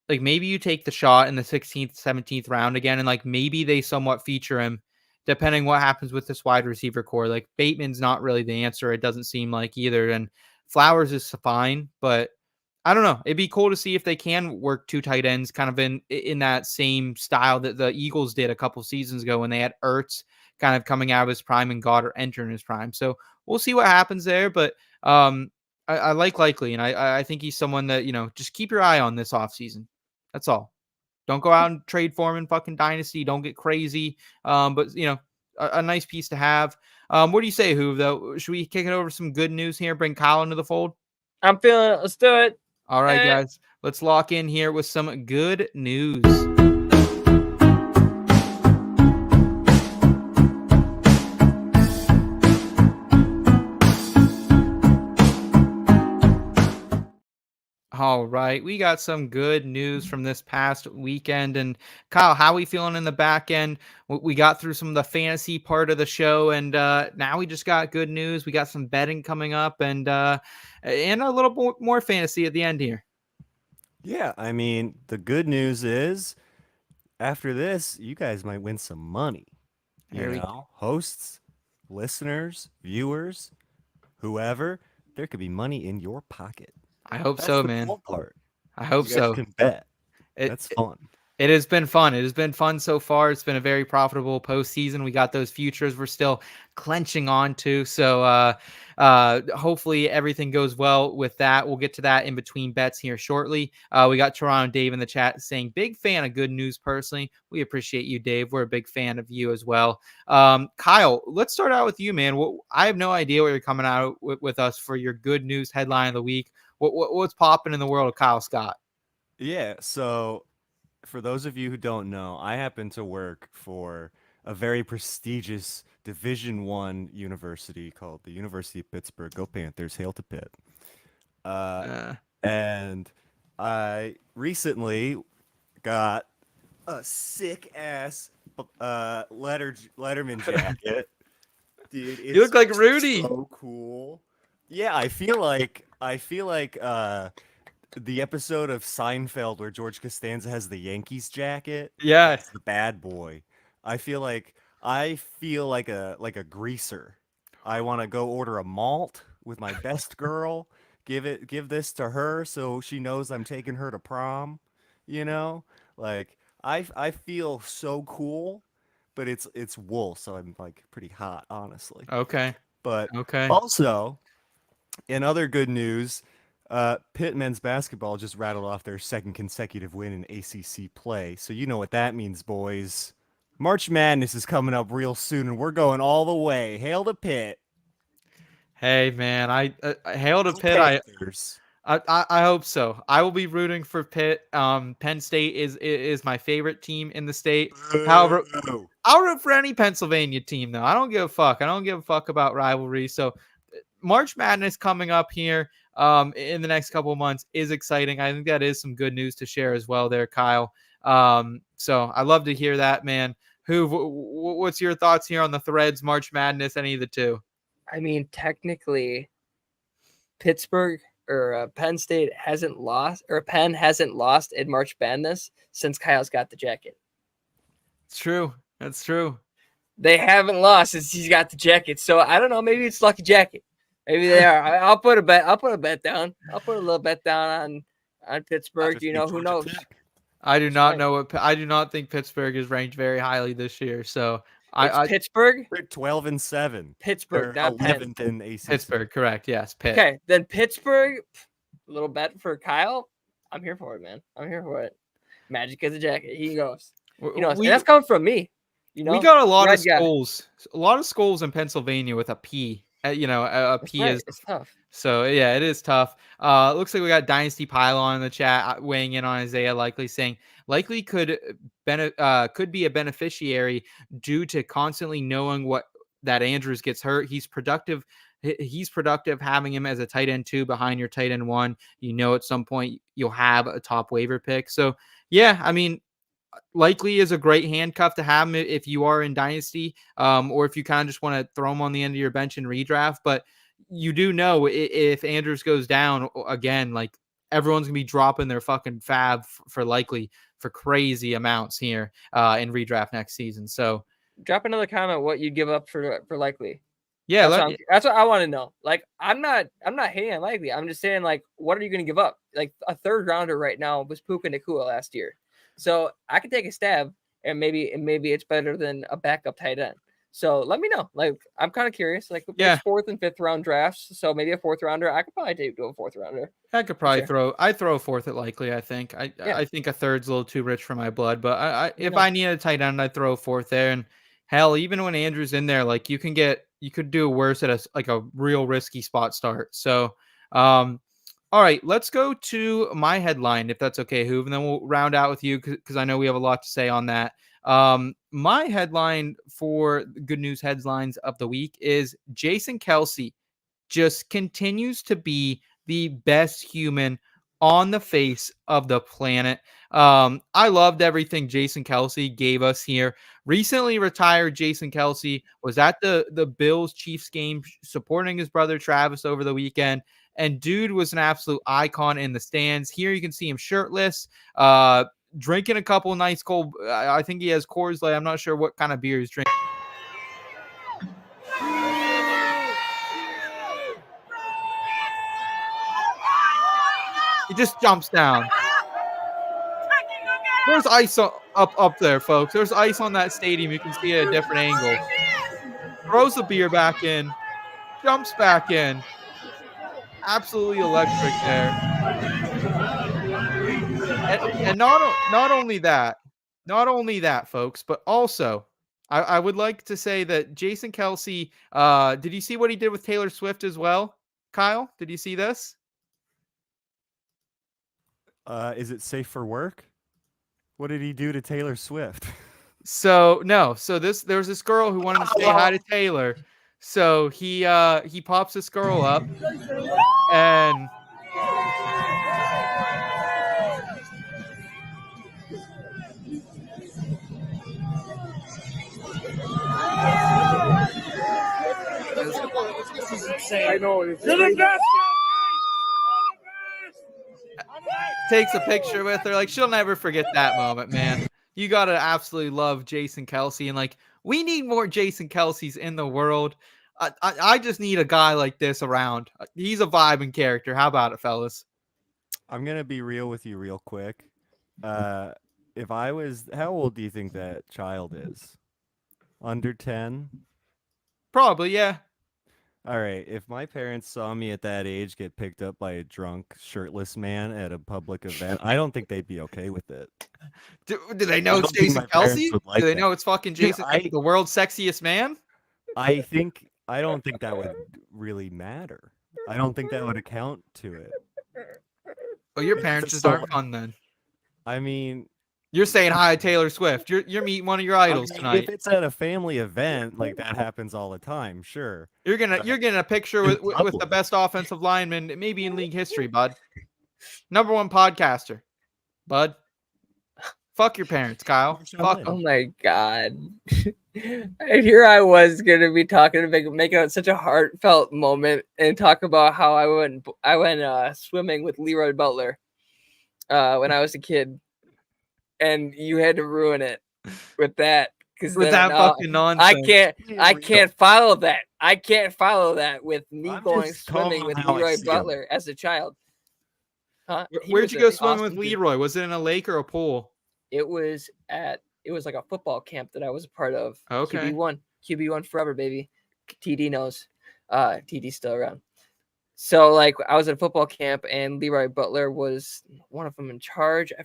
like maybe you take the shot in the 16th, 17th round again, and like maybe they somewhat feature him, depending what happens with this wide receiver core. Like Bateman's not really the answer. It doesn't seem like either, and Flowers is fine, but I don't know. It'd be cool to see if they can work 2 tight ends kind of in that same style that the Eagles did a couple seasons ago when they had Ertz kind of coming out of his prime and Goddard entering his prime. So we'll see what happens there, but I like Likely, and I think he's someone that, just keep your eye on this offseason. That's all. Don't go out and trade for him in fucking Dynasty. Don't get crazy. But, a nice piece to have. What do you say, Hoov, though? Should we kick it over some good news here? Bring Kyle into the fold? I'm feeling it. Let's do it. All right, guys. Let's lock in here with some good news. All right, we got some good news from this past weekend. And Kyle, how are we feeling in the back end? We got through some of the fantasy part of the show, and now we just got good news. We got some betting coming up, and a little more fantasy at the end here. Yeah, I mean, the good news is after this, you guys might win some money. Hosts, listeners, viewers, whoever, there could be money in your pocket. I hope That's so, the man. cool part. I hope You guys so. can bet. That's fun. It has been fun. It has been fun so far. It's been a very profitable postseason. We got those futures we're still clenching on to. So hopefully everything goes well with that. We'll get to that in between bets here shortly. We got Toronto Dave in the chat saying, big fan of good news personally. We appreciate you, Dave. We're a big fan of you as well. Kyle, let's start out with you, man. I have no idea what you're coming out with us for your good news headline of the week. What's popping in the world of Kyle Scott? Yeah, so for those of you who don't know, I happen to work for a very prestigious Division I university called the University of Pittsburgh. Go Panthers, hail to Pitt. And I recently got a sick-ass Letterman jacket. Dude, You look like Rudy. So cool. Yeah, I feel like the episode of Seinfeld where George Costanza has the Yankees jacket. Yeah. That's the bad boy. I feel like a greaser. I want to go order a malt with my best girl. Give this to her so she knows I'm taking her to prom. Like I feel so cool, but it's wool, so I'm like pretty hot, honestly. Okay. But okay. Also, in other good news, Pitt men's basketball just rattled off their second consecutive win in ACC play. So you know what that means, boys. March Madness is coming up real soon, and we're going all the way. Hail to Pitt. Hey, man, I hail to Pitt. I hope so. I will be rooting for Pitt. Penn State is my favorite team in the state. However, I'll root for any Pennsylvania team, though. I don't give a fuck. I don't give a fuck about rivalry. So March Madness coming up here in the next couple of months is exciting. I think that is some good news to share as well there, Kyle. So I love to hear that, man. What's your thoughts here on the Threads, March Madness, any of the two? I mean, technically, Pittsburgh or Penn State hasn't lost, or Penn hasn't lost in March Madness since Kyle's got the jacket. It's true. That's true. They haven't lost since he's got the jacket. So I don't know. Maybe it's lucky jacket. Maybe they are. I'll put a bet. I'll put a bet down. I'll put a little bet down on Pittsburgh. You know, who knows? I do not know what. I do not think Pittsburgh is ranked very highly this year. So Pittsburgh. They're 12-7. Pittsburgh, They're not 11th in ACC. Pittsburgh, correct? Yes, Pitt. Okay, then Pittsburgh. A little bet for Kyle. I'm here for it, man. I'm here for it. Magic is a jacket. He goes. You know, that's coming from me. You know, we got a lot of schools in Pennsylvania with a P. You know, a P right. is It's tough. So yeah, it is tough. Looks like we got Dynasty Pylon in the chat weighing in on Isaiah Likely, saying Likely could be a beneficiary due to constantly knowing that Andrews gets hurt. He's productive. He's productive having him as a tight end 2 behind your tight end 1. You know, at some point you'll have a top waiver pick. So yeah, I mean, Likely is a great handcuff to have him if you are in Dynasty, or if you kind of just want to throw him on the end of your bench and redraft. But you do know if Andrews goes down again, like everyone's gonna be dropping their fucking fab for Likely for crazy amounts here in redraft next season. So drop another comment what you'd give up for Likely. Yeah, that's what I want to know. Like, I'm not hating on Likely. I'm just saying, like, what are you going to give up? Like, a third rounder right now was Puka Nacua last year, so I could take a stab, and maybe it's better than a backup tight end. So let me know. Like, I'm kind of curious. Like, there's 4th and 5th round drafts, so maybe a 4th rounder. I could probably do a 4th rounder. I could probably throw a 4th at Likely. I think I think a 3rd's a little too rich for my blood, but if I need a tight end, I'd throw a 4th there. And hell, even when Andrew's in there, like you could do worse at a real risky spot start. So, all right, let's go to my headline, if that's okay, Hoov, and then we'll round out with you because I know we have a lot to say on that. My headline for Good News Headlines of the week is Jason Kelce just continues to be the best human on the face of the planet. I loved everything Jason Kelce gave us here. Recently retired Jason Kelce was at the Bills Chiefs game supporting his brother Travis over the weekend. And dude was an absolute icon in the stands. Here you can see him shirtless, drinking a couple nice cold. I think he has Coors Light. I'm not sure what kind of beer he's drinking. He just jumps down. There's ice up there, folks. There's ice on that stadium. You can see it at a different angle. Throws the beer back in, jumps back in. Absolutely electric there. And not only that, folks, but also I would like to say that Jason Kelce, did you see what he did with Taylor Swift as well? Kyle, did you see this? Is it safe for work? What did he do to Taylor Swift? So there was this girl who wanted to say hi to Taylor. So he pops this girl up and I know it is. You're the best, takes a picture with her. Like, she'll never forget that moment, man. You gotta absolutely love Jason Kelce, and like, we need more Jason Kelces in the world. I just need a guy like this around. He's a vibe and character. How about it, fellas? I'm gonna be real with you real quick. If I was, how old do you think that child is? Under 10? Probably, yeah. All right. If my parents saw me at that age get picked up by a drunk, shirtless man at a public event, I don't think they'd be okay with it. Do they know it's Jason Kelce? Do they know it's fucking Jason, the world's sexiest man? I don't think that would really matter. I don't think that would account to it. Oh, your parents just aren't fun then. I mean, you're saying hi to Taylor Swift. You're meeting one of your idols tonight. If it's at a family event, like that happens all the time, sure. You're getting a picture with the best offensive lineman maybe in league history, bud. #1 podcaster, bud. Fuck your parents, Kyle. Fuck Oh them. my god. And here I was gonna be talking to make it such a heartfelt moment and talk about how I went swimming with Leroy Butler when I was a kid, and you had to ruin it with that because With that fucking nonsense. I can't follow that. I can't follow that with me I'm going just calling swimming with how I Leroy see 'em. Butler as a child. Where'd you go swimming with awesome dude. Leroy? Was it in a lake or a pool? It was like a football camp that I was a part of. Okay. QB1 forever, baby. TD knows. TD's still around. So like I was at a football camp and Leroy Butler was one of them in charge. I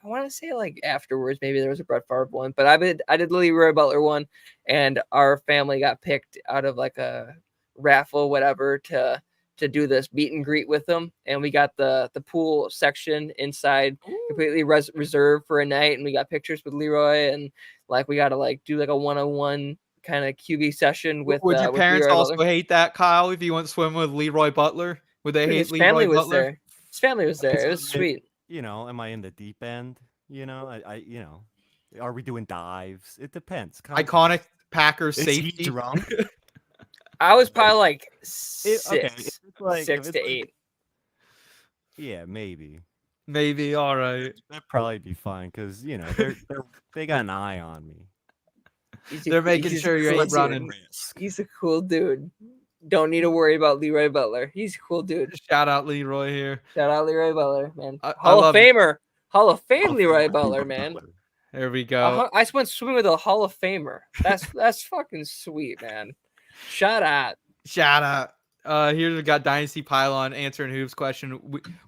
want to say like afterwards maybe there was a Brett Favre one, but I did Leroy Butler one, and our family got picked out of like a raffle whatever to do this meet and greet with them, and we got the pool section inside completely reserved for a night, and we got pictures with Leroy, and like we got to like do like a one-on-one kind of QB session with. Would your with parents Leroy also Butler. hate that, Kyle? If you went swimming with Leroy Butler, would they hate His Leroy family was Butler? there. His family was there. It was sweet. Am I in the deep end? Are we doing dives? It depends. Iconic Packers Is safety. he drunk? I was probably like If six it's to eight. Yeah, maybe. Maybe. All right. That'd probably be fine because they got an eye on me. They're making sure you ain't running. He's a cool dude. Don't need to worry about Leroy Butler. He's a cool dude. Shout out Leroy here. Shout out Leroy Butler, man. I Hall of love it. Famer. Hall of Fame Leroy Butler, man. There we go. I went swimming with a Hall of Famer. That's fucking sweet, man. Shout out. Here we got Dynasty Pylon answering Hoov's question.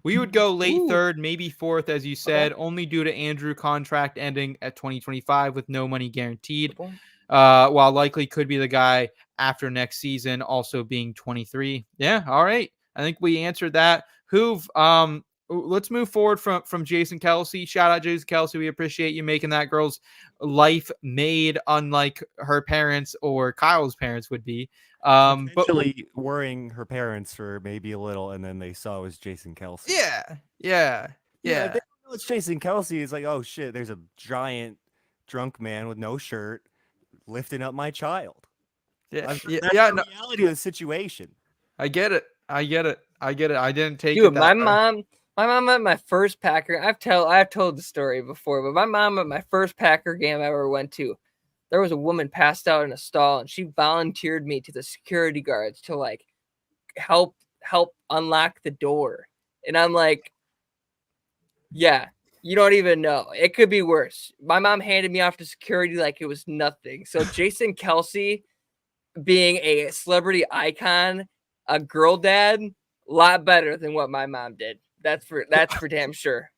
We would go late third, maybe fourth, as you said, only due to Andrew contract ending at 2025 with no money guaranteed. While likely could be the guy after next season, also being 23. Yeah, all right. I think we answered that. Hoov, let's move forward from Jason Kelce. Shout out Jason Kelce. We appreciate you making that girl's life made unlike her parents or Kyle's parents would be. Potentially worrying her parents for maybe a little, and then they saw it was Jason Kelce. Yeah. They don't know it's Jason Kelce. It's like, oh shit, there's a giant drunk man with no shirt lifting up my child. That's the reality of the situation. I get it. I didn't take Dude, it that my mom at my first Packer. I've told the story before, but my mom at my first Packer game I ever went to, there was a woman passed out in a stall, and she volunteered me to the security guards to like help unlock the door. And I'm like, yeah, you don't even know. It could be worse. My mom handed me off to security like it was nothing. So Jason Kelce being a celebrity icon, a girl dad, a lot better than what my mom did. That's for damn sure.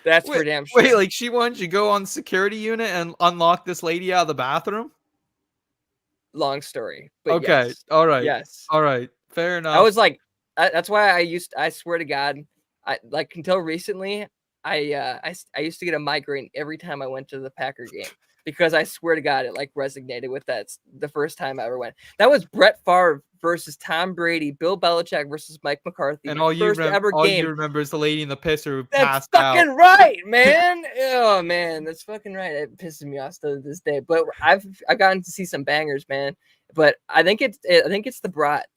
For damn sure. Wait, like she wanted you to go on the security unit and unlock this lady out of the bathroom? Long story. But okay. Yes. All right. Yes. All right. Fair enough. I was like, that's why I swear to God, I like until recently, I used to get a migraine every time I went to the Packer game because I swear to God, it like resonated with that. The first time I ever went. That was Brett Favre versus Tom Brady, Bill Belichick versus Mike McCarthy. And all you remember is the lady in the pisser who passed out. That's fucking right, man. Oh man, that's fucking right. It pisses me off still to this day. But I've gotten to see some bangers, man. But I think it's the brat.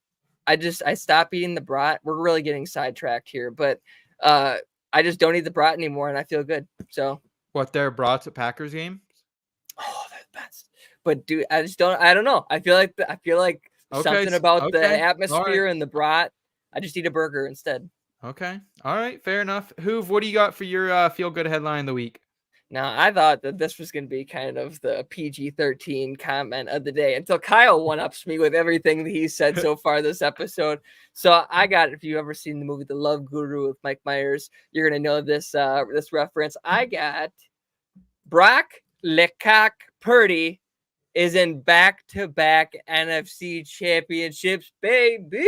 I stopped eating the brat. We're really getting sidetracked here, but I just don't eat the brat anymore, and I feel good. So what, their brats at Packers game? Oh, they're the best. But dude, I don't know. I feel like something about the atmosphere and the brat. I just eat a burger instead. Okay. All right. Fair enough. Hoov, what do you got for your feel good headline of the week? Now, I thought that this was going to be kind of the PG-13 comment of the day until Kyle one-ups me with everything that he said so far this episode. So I got, if you've ever seen the movie The Love Guru with Mike Myers, you're going to know this reference. I got Brock Lecoq Purdy is in back-to-back NFC championships, baby!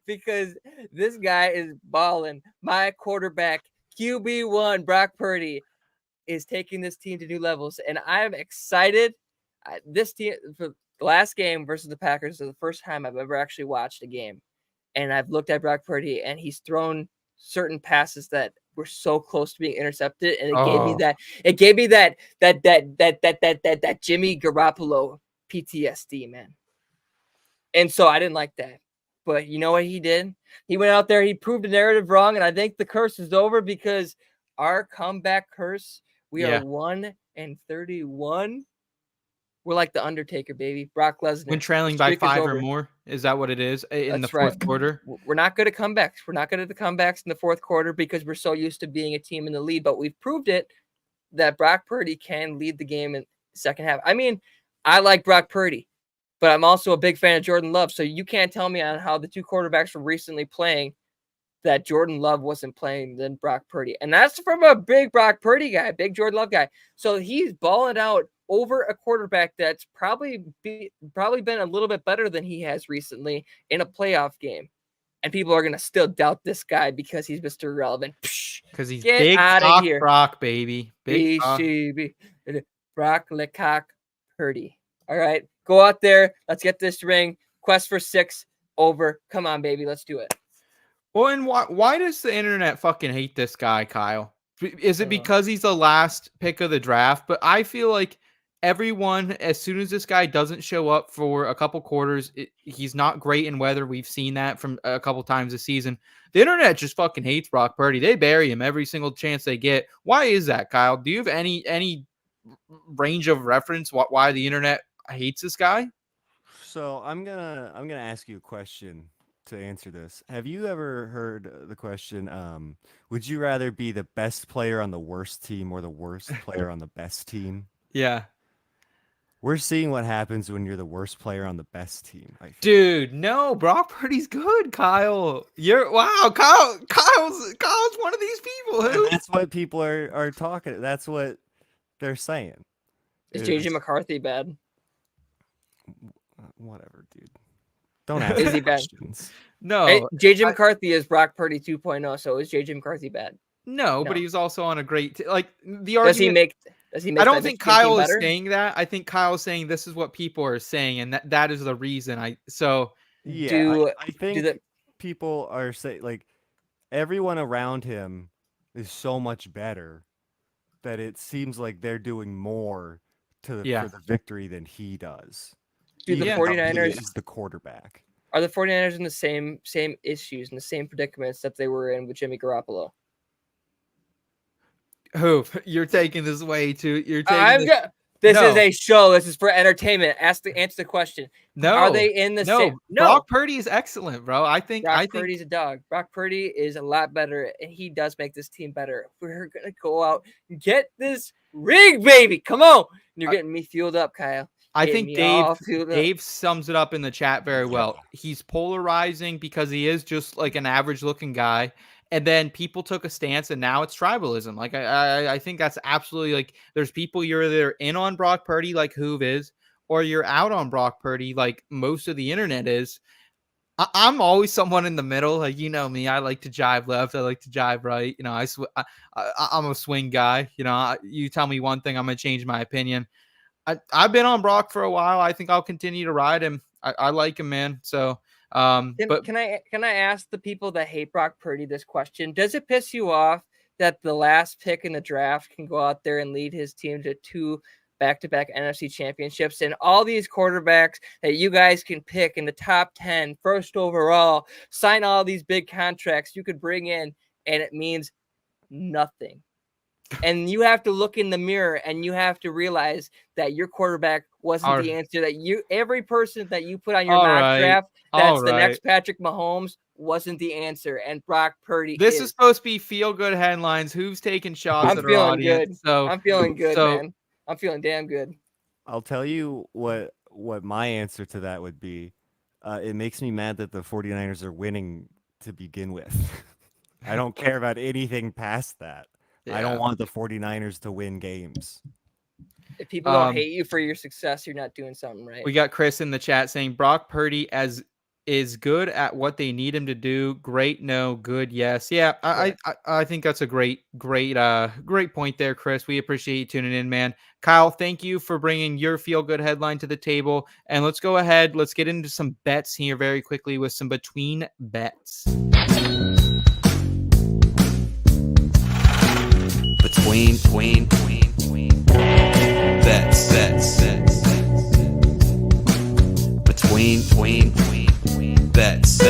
Because this guy is balling. My quarterback, QB1 Brock Purdy, is taking this team to new levels, and I'm excited. This team, for the last game versus the Packers, is the first time I've ever actually watched a game, and I've looked at Brock Purdy, and he's thrown certain passes that were so close to being intercepted, and Oh. it gave me that Jimmy Garoppolo PTSD, man. And so I didn't like that. But you know what he did? He went out there, he proved the narrative wrong, and I think the curse is over because our comeback curse, we are 1-31. We're like the Undertaker, baby. Brock Lesnar. When trailing by 5 or more, is that what it is in the fourth quarter? We're not good at comebacks. We're not good at the comebacks in the fourth quarter because we're so used to being a team in the lead. But we've proved it that Brock Purdy can lead the game in the second half. I mean, I like Brock Purdy, but I'm also a big fan of Jordan Love. So you can't tell me on how the two quarterbacks were recently playing that Jordan Love wasn't playing than Brock Purdy. And that's from a big Brock Purdy guy, big Jordan Love guy. So he's balling out over a quarterback that's probably been a little bit better than he has recently in a playoff game. And people are going to still doubt this guy because he's Mr. Irrelevant. Because he's Get big out of cock here. Brock, baby. Big cock. Brock Lecoq Purdy. All right. Go out there. Let's get this ring. Quest for 6 over. Come on, baby. Let's do it. Well, and why does the internet fucking hate this guy, Kyle? Is it because he's the last pick of the draft? But I feel like everyone, as soon as this guy doesn't show up for a couple quarters, he's not great in weather. We've seen that from a couple times this season. The internet just fucking hates Brock Purdy. They bury him every single chance they get. Why is that, Kyle? Do you have any range of reference why the internet hates this guy? So I'm gonna ask you a question to answer this. Have you ever heard the question, would you rather be the best player on the worst team or the worst player on the best team? Yeah. We're seeing what happens when you're the worst player on the best team. Dude, no, Brock Purdy's good, Kyle. Kyle's one of these people. And that's what people are talking. That's what they're saying. Is JJ McCarthy bad? Whatever, dude. Don't ask Is he bad? questions. No. Hey, JJ McCarthy is Brock Purdy 2.0, so is JJ McCarthy bad? No, but he was also on a great like the argument. Does he make I don't think Kyle is better? saying that. I think Kyle is saying this is what people are saying, and that is the reason. I think people are saying like everyone around him is so much better that it seems like they're doing more for the victory than he does. Do the 49ers is the quarterback? Are the 49ers in the same issues and the same predicaments that they were in with Jimmy Garoppolo? Hoov, you're taking this way too. This is a show. This is for entertainment. Answer the question. No, are they in the same? No, Brock Purdy is excellent, bro. I think Purdy's a dog. Brock Purdy is a lot better, and he does make this team better. We're gonna go out and get this ring, baby. Come on, you're getting me fueled up, Kyle. I think Dave sums it up in the chat very well. He's polarizing because he is just like an average looking guy. And then people took a stance and now it's tribalism. Like I think that's absolutely like there's people you're either in on Brock Purdy like Hoov is, or you're out on Brock Purdy like most of the internet is. I'm always someone in the middle. Like, you know me, I like to jive left. I like to jive right. You know, I'm a swing guy. You know, you tell me one thing, I'm going to change my opinion. I've been on Brock for a while. I think I'll continue to ride him. I like him, man. So, but can I ask the people that hate Brock Purdy this question? Does it piss you off that the last pick in the draft can go out there and lead his team to 2 back-to-back NFC championships, and all these quarterbacks that you guys can pick in the top 10, first overall, sign all these big contracts you could bring in, and it means nothing? And you have to look in the mirror and you have to realize that your quarterback wasn't the answer. That every person that you put on your mock draft that's the next Patrick Mahomes wasn't the answer. And Brock Purdy. This is supposed to be feel good headlines. Who's taking shots at our audience? Good. So I'm feeling good, man. I'm feeling damn good. I'll tell you what my answer to that would be. It makes me mad that the 49ers are winning to begin with. I don't care about anything past that. Yeah. I don't want the 49ers to win games. If people don't hate you for your success, you're not doing something right. We got Chris in the chat saying Brock Purdy is good at what they need him to do. Great, no, good, yes. Yeah, I think that's a great point there, Chris. We appreciate you tuning in, man. Kyle, thank you for bringing your feel-good headline to the table. And let's go ahead. Let's get into some bets here very quickly with some between bets. between bets. Between bets.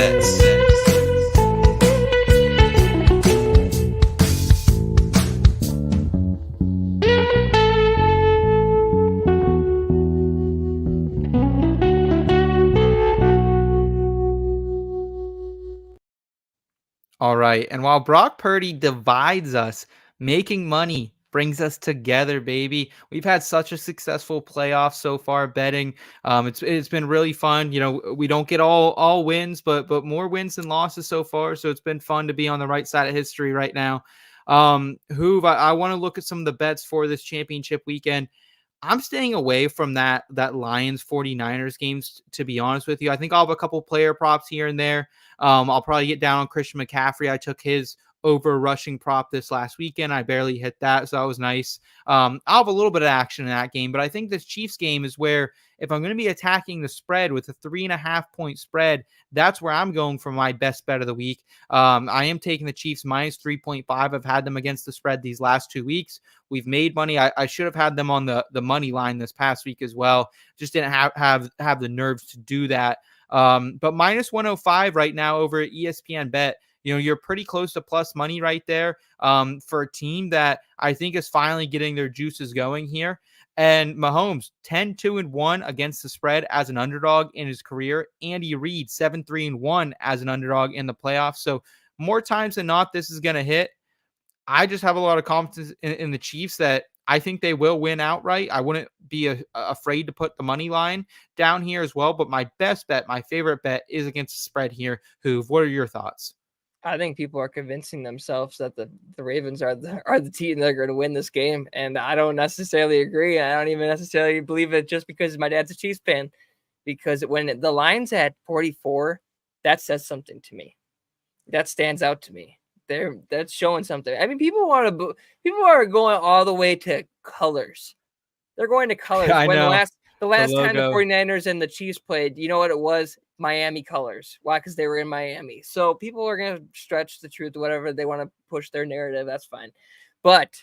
All right. And while Brock Purdy divides us, making money brings us together, baby. We've had such a successful playoff so far betting. It's been really fun. You know, we don't get all wins, but more wins than losses so far. So it's been fun to be on the right side of history right now. Hoov, I want to look at some of the bets for this championship weekend. I'm staying away from that Lions 49ers games, to be honest with you. I think I'll have a couple player props here and there. I'll probably get down on Christian McCaffrey. I took his over rushing prop this last weekend. I barely hit that, so that was nice. I'll have a little bit of action in that game, but I think this Chiefs game is where, if I'm going to be attacking the spread with a 3.5 point spread, that's where I'm going for my best bet of the week. I am taking the Chiefs minus 3.5. I've had them against the spread these last 2 weeks. We've made money. I should have had them on the money line this past week as well. Just didn't have the nerves to do that. But minus 105 right now over at ESPN Bet. You know, you're pretty close to plus money right there for a team that I think is finally getting their juices going here. And Mahomes, 10-2-1 against the spread as an underdog in his career. Andy Reid, 7-3-1 as an underdog in the playoffs. So more times than not, this is going to hit. I just have a lot of confidence in the Chiefs that I think they will win outright. I wouldn't be afraid to put the money line down here as well. But my best bet, my favorite bet, is against the spread here. Hoov, what are your thoughts? I think people are convincing themselves that the Ravens are the team that are going to win this game, and I don't necessarily agree. I don't even necessarily believe it just because my dad's a Chiefs fan. Because when the line's at 44, that says something to me. That stands out to me. That's showing something. I mean, people are going all the way to colors. They're going to colors. I know. The last time the 49ers and the Chiefs played, you know what it was? Miami colors. Why? Because they were in Miami. So people are going to stretch the truth, whatever they want to push their narrative. That's fine. But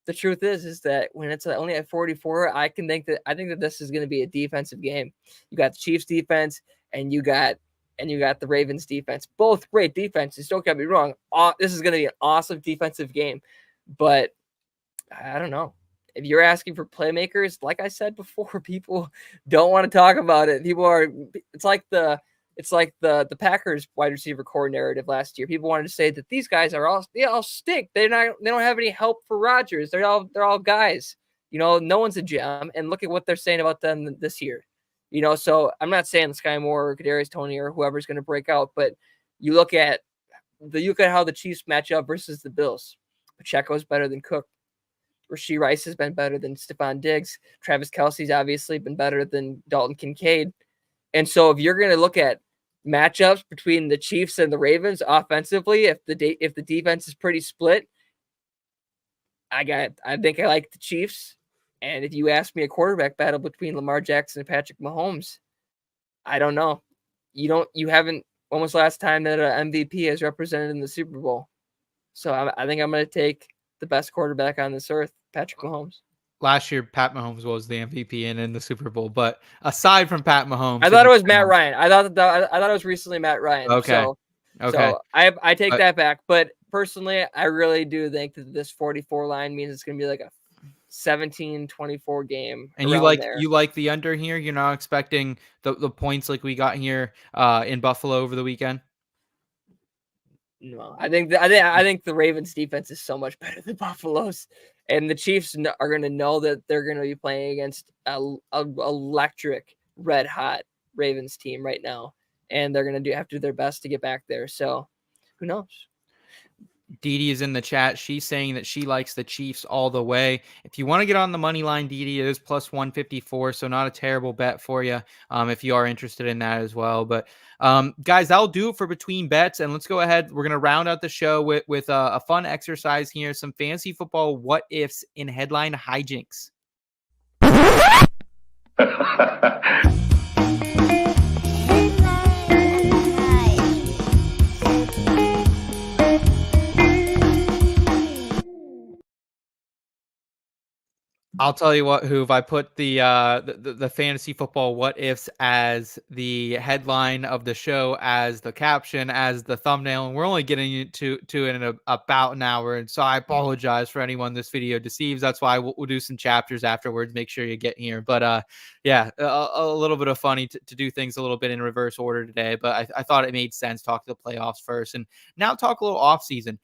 the truth is that when it's only at 44, I think that this is going to be a defensive game. You got the Chiefs defense and you got the Ravens defense. Both great defenses. Don't get me wrong. This is going to be an awesome defensive game. But I don't know. If you're asking for playmakers, like I said before, people don't want to talk about it. It's like the Packers wide receiver core narrative last year. People wanted to say that these guys they all stink. They don't have any help for Rodgers. They're all guys. You know, no one's a gem. And look at what they're saying about them this year. You know, so I'm not saying Sky Moore or Kadarius Toney or whoever's going to break out, but you look at how the Chiefs match up versus the Bills. Pacheco's better than Cook. Rashee Rice has been better than Stephon Diggs. Travis Kelce's obviously been better than Dalton Kincaid. And so if you're going to look at matchups between the Chiefs and the Ravens offensively, if the defense is pretty split, I think I like the Chiefs. And if you ask me a quarterback battle between Lamar Jackson and Patrick Mahomes, I don't know. You haven't, when was the last time that an MVP has represented in the Super Bowl? So I think I'm going to take the best quarterback on this earth, Patrick Mahomes. Last year, Pat Mahomes was the MVP and in the Super Bowl. But aside from Pat Mahomes, I thought it was Matt Ryan. I thought it was recently Matt Ryan. Okay. So I take that back. But personally, I really do think that this 44 line means it's going to be like a 17-24 game. And you like the under here? You're not expecting the points like we got here in Buffalo over the weekend? No, I think the Ravens defense is so much better than Buffalo's, and the Chiefs are going to know that they're going to be playing against a electric, red hot Ravens team right now, and they're going to have to do their best to get back there. So, who knows? Dee is in the chat. She's saying that she likes the Chiefs all the way. If you want to get on the money line, Dee, it is plus 154, so not a terrible bet for you if you are interested in that as well. But guys, that'll do it for Between Bets, and let's go ahead. We're going to round out the show with a fun exercise here, some fantasy football what-ifs in headline Hyjynx. I'll tell you what, Hoov, I put the fantasy football what ifs as the headline of the show, as the caption, as the thumbnail, and we're only getting to it in about an hour. And so I apologize for anyone this video deceives. That's why we'll do some chapters afterwards. Make sure you get here. But yeah, a little bit of funny to do things a little bit in reverse order today. But I thought it made sense. Talk to the playoffs first, and now talk a little off season.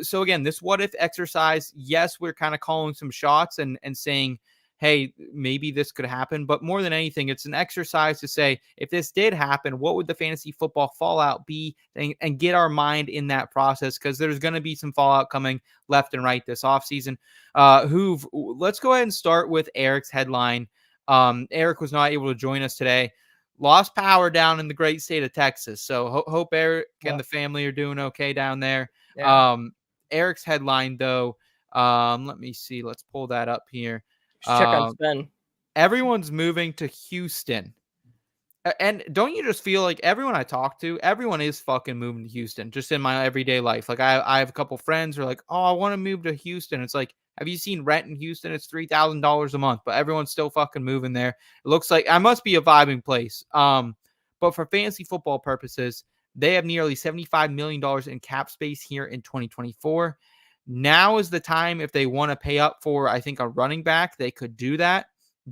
So again, this what if exercise, yes, we're kind of calling some shots and saying, hey, maybe this could happen. But more than anything, it's an exercise to say, if this did happen, what would the fantasy football fallout be, and get our mind in that process, because there's going to be some fallout coming left and right this offseason. Hoov, let's go ahead and start with Eric's headline. Eric was not able to join us today. Lost power down in the great state of Texas. So hope Eric and the family are doing okay down there. Yeah. Eric's headline, though, let me see. Let's pull that up here. Check on Sven. Everyone's moving to Houston. And don't you just feel like everyone I talk to, everyone is fucking moving to Houston just in my everyday life? Like I have a couple friends who are like, oh, I want to move to Houston. It's like, have you seen rent in Houston? It's $3,000 a month, but everyone's still fucking moving there. It looks like I must be a vibing place. But for fantasy football purposes, they have nearly $75 million in cap space here in 2024. Now is the time, if they want to pay up for, I think, a running back, they could do that.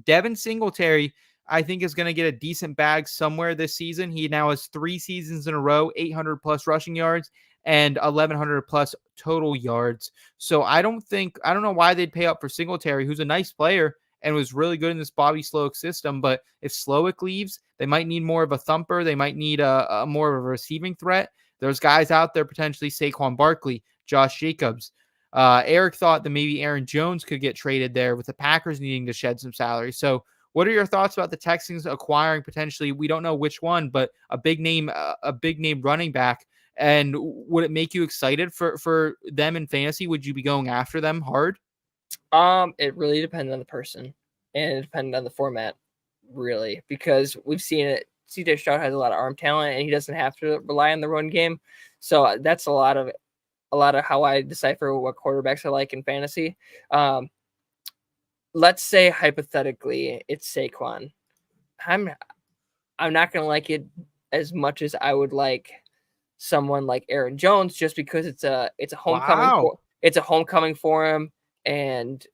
Devin Singletary, I think, is going to get a decent bag somewhere this season. He now has 3 seasons in a row, 800 plus rushing yards and 1,100 plus total yards. So I don't know why they'd pay up for Singletary, who's a nice player and was really good in this Bobby Slowick system. But if Slowick leaves, they might need more of a thumper. They might need a more of a receiving threat. There's guys out there, potentially Saquon Barkley, Josh Jacobs. Eric thought that maybe Aaron Jones could get traded there, with the Packers needing to shed some salary. So what are your thoughts about the Texans acquiring potentially, we don't know which one, but a big name running back? And would it make you excited for them in fantasy? Would you be going after them hard? It really depends on the person, and it depends on the format, really, because we've seen it. CJ Stroud has a lot of arm talent, and he doesn't have to rely on the run game. So that's a lot of how I decipher what quarterbacks I like in fantasy. Let's say hypothetically it's Saquon. I'm not gonna like it as much as I would like someone like Aaron Jones, just because it's a homecoming. Wow. It's a homecoming for him, and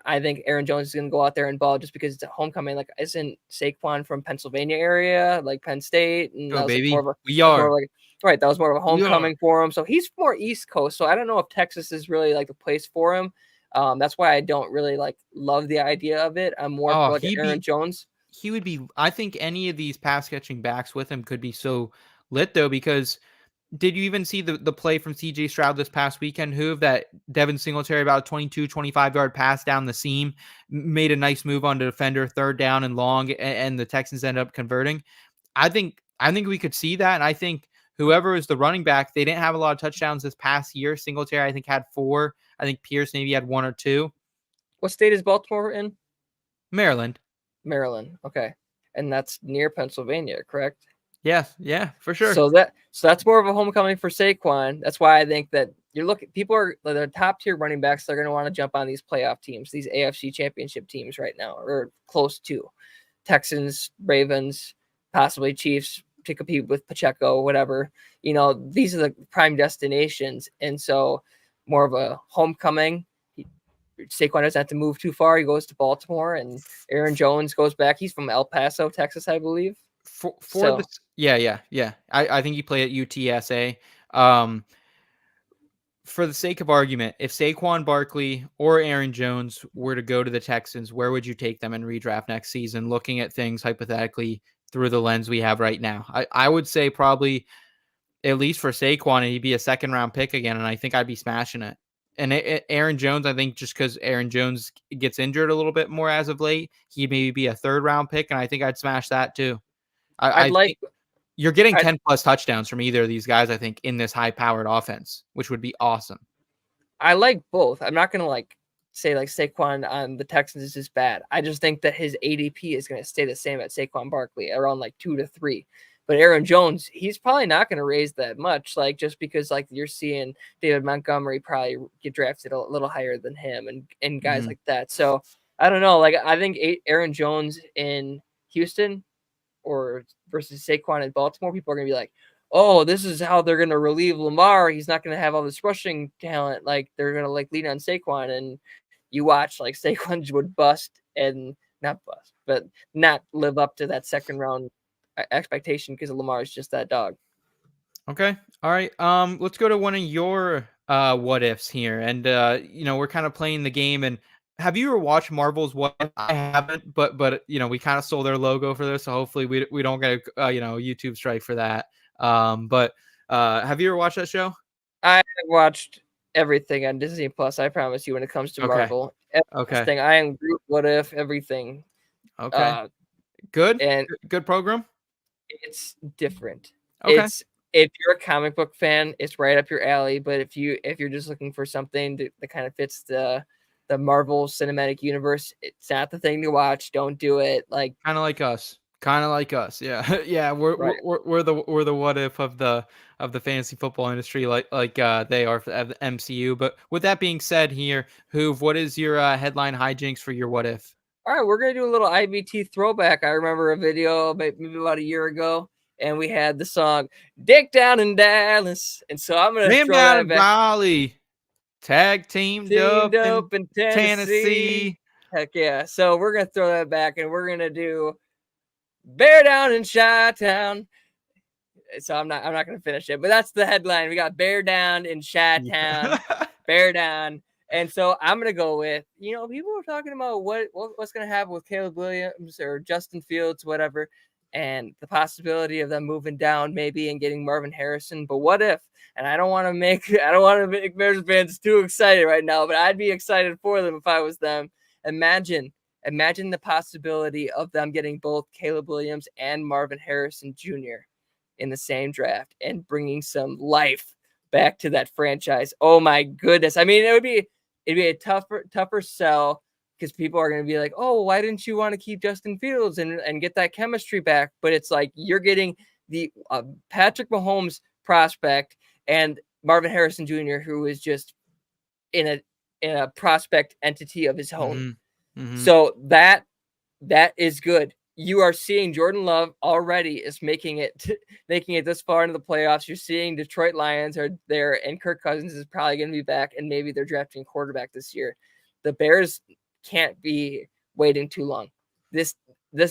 I think Aaron Jones is gonna go out there and ball just because it's a homecoming. Like, isn't Saquon from Pennsylvania area, like Penn State? And Oh, baby, that was more of a homecoming for him. So he's more East Coast. So I don't know if Texas is really like the place for him. That's why I don't really love the idea of it. I'm more for Aaron Jones. He would be. I think any of these pass catching backs with him could be so lit, though, because did you even see the play from CJ Stroud this past weekend, Hoov, that Devin Singletary, about a 22, 25-yard pass down the seam, made a nice move on the defender, third down and long, and the Texans end up converting? I think we could see that, and I think whoever is the running back, they didn't have a lot of touchdowns this past year. Singletary, I think, had 4. I think Pierce maybe had 1 or 2. What state is Baltimore in? Maryland. Okay. And that's near Pennsylvania, correct? Yes, yeah, for sure. So that's more of a homecoming for Saquon. That's why I think that people are the top tier running backs. They're going to want to jump on these playoff teams, these AFC championship teams right now, or close to Texans, Ravens, possibly Chiefs to compete with Pacheco, whatever. These are the prime destinations. And so more of a homecoming. Saquon doesn't have to move too far. He goes to Baltimore, and Aaron Jones goes back. He's from El Paso, Texas, I believe. Yeah. I think he played at UTSA. For the sake of argument, if Saquon Barkley or Aaron Jones were to go to the Texans, where would you take them in redraft next season? Looking at things hypothetically through the lens we have right now, I would say probably, at least for Saquon, he'd be a 2nd-round pick again, and I think I'd be smashing it. And Aaron Jones, I think just because Aaron Jones gets injured a little bit more as of late, he'd maybe be a 3rd-round pick, and I think I'd smash that too. You're getting 10 plus touchdowns from either of these guys, I think, in this high-powered offense, which would be awesome. I like both. I'm not going to say Saquon on the Texans is just bad. I just think that his ADP is going to stay the same at Saquon Barkley, around 2 to 3. But Aaron Jones, he's probably not going to raise that much, like just because like you're seeing David Montgomery probably get drafted a little higher than him and guys like that. So I don't know. Like I think Aaron Jones in Houston or versus Saquon in Baltimore, people are going to be like, oh, this is how they're going to relieve Lamar. He's not going to have all this rushing talent. Like they're going to like lean on Saquon, and you watch like Saquon would bust and not bust, but not live up to that second round expectation because Lamar is just that dog. Okay. All right. Let's go to one of your what ifs here. And we're kind of playing the game. And have you ever watched Marvel's What If? I haven't, but we kind of stole their logo for this, so hopefully we don't get a YouTube strike for that. But have you ever watched that show? I watched everything on Disney Plus. I promise you, when it comes to Marvel, everything. I am Groot, What If, everything. Okay. Good. And good program. It's different. Okay. If you're a comic book fan, it's right up your alley. But if you're just looking for something that kind of fits the Marvel Cinematic Universe, it's not the thing to watch. Don't do it. Like kind of like us. Yeah. Yeah. We're the what if of the fantasy football industry, like they are for the MCU. But with that being said, here, Hoov, what is your headline hijinks for your what if? All right, we're gonna do a little IBT throwback. I remember a video maybe about a year ago, and we had the song "Dick Down in Dallas," and so I'm gonna throw that back. Raleigh, tag teamed up in Tennessee. Heck yeah! So we're gonna throw that back, and we're gonna do "Bear Down in Chi-Town." So I'm not gonna finish it, but that's the headline. We got "Bear Down in Chi-Town," "Bear Down." And so I'm gonna go with, people are talking about what's gonna happen with Caleb Williams or Justin Fields, whatever, and the possibility of them moving down maybe and getting Marvin Harrison. But what if? And I don't want to make Bears fans too excited right now, but I'd be excited for them if I was them. Imagine the possibility of them getting both Caleb Williams and Marvin Harrison Jr. in the same draft and bringing some life back to that franchise. Oh my goodness! I mean, it'd be a tougher sell because people are going to be like, oh, why didn't you want to keep Justin Fields and get that chemistry back? But it's like you're getting the Patrick Mahomes prospect and Marvin Harrison Jr., who is just in a prospect entity of his own. Mm-hmm. So that is good. You are seeing Jordan Love already is making it this far into the playoffs. You're seeing Detroit Lions are there, and Kirk Cousins is probably going to be back, and maybe they're drafting a quarterback this year. The Bears can't be waiting too long. This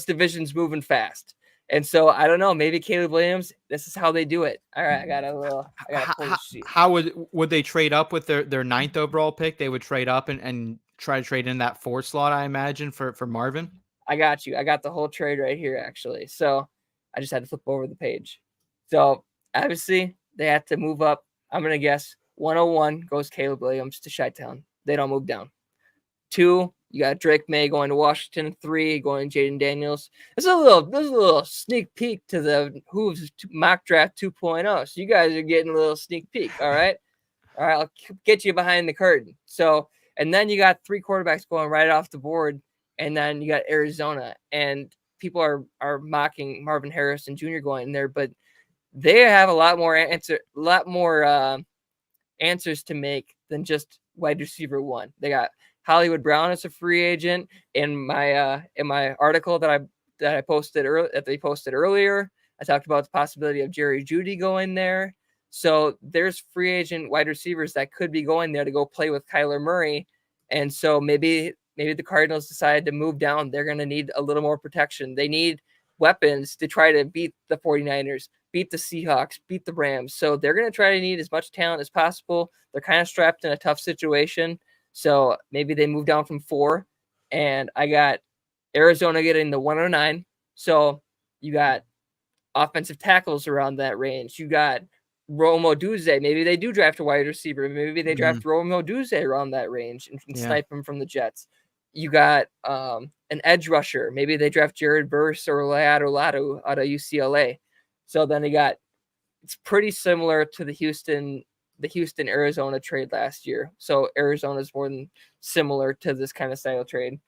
division's moving fast, and so I don't know. Maybe Caleb Williams. This is how they do it. All right, I got to pull the sheet. How would they trade up with their ninth overall pick? They would trade up and try to trade in that 4 slot, I imagine, for Marvin. I got you. I got the whole trade right here, actually. So I just had to flip over the page. So obviously they have to move up. I'm going to guess 101 goes Caleb Williams to Chi-Town. They don't move down. 2, you got Drake May going to Washington. 3, going Jaden Daniels. This is a little sneak peek to the Hoov's mock draft 2.0. So you guys are getting a little sneak peek. All right. I'll get you behind the curtain. So, and then you got 3 quarterbacks going right off the board. And then you got Arizona, and people are mocking Marvin Harrison Jr. going in there, but they have a lot more answers to make than just wide receiver 1. They got Hollywood Brown as a free agent. In my article that I posted earlier, I talked about the possibility of Jerry Jeudy going there. So there's free agent wide receivers that could be going there to go play with Kyler Murray, and so maybe the Cardinals decide to move down. They're going to need a little more protection. They need weapons to try to beat the 49ers, beat the Seahawks, beat the Rams. So they're going to try to need as much talent as possible. They're kind of strapped in a tough situation. So maybe they move down from 4. And I got Arizona getting the 109. So you got offensive tackles around that range. You got Rome Odunze. Maybe they do draft a wide receiver. Maybe they draft Rome Odunze around that range and snipe him from the Jets. You got an edge rusher. Maybe they draft Jared Verse or Lado out of UCLA. So then it's pretty similar to the Houston Arizona trade last year. So Arizona's more than similar to this kind of style trade.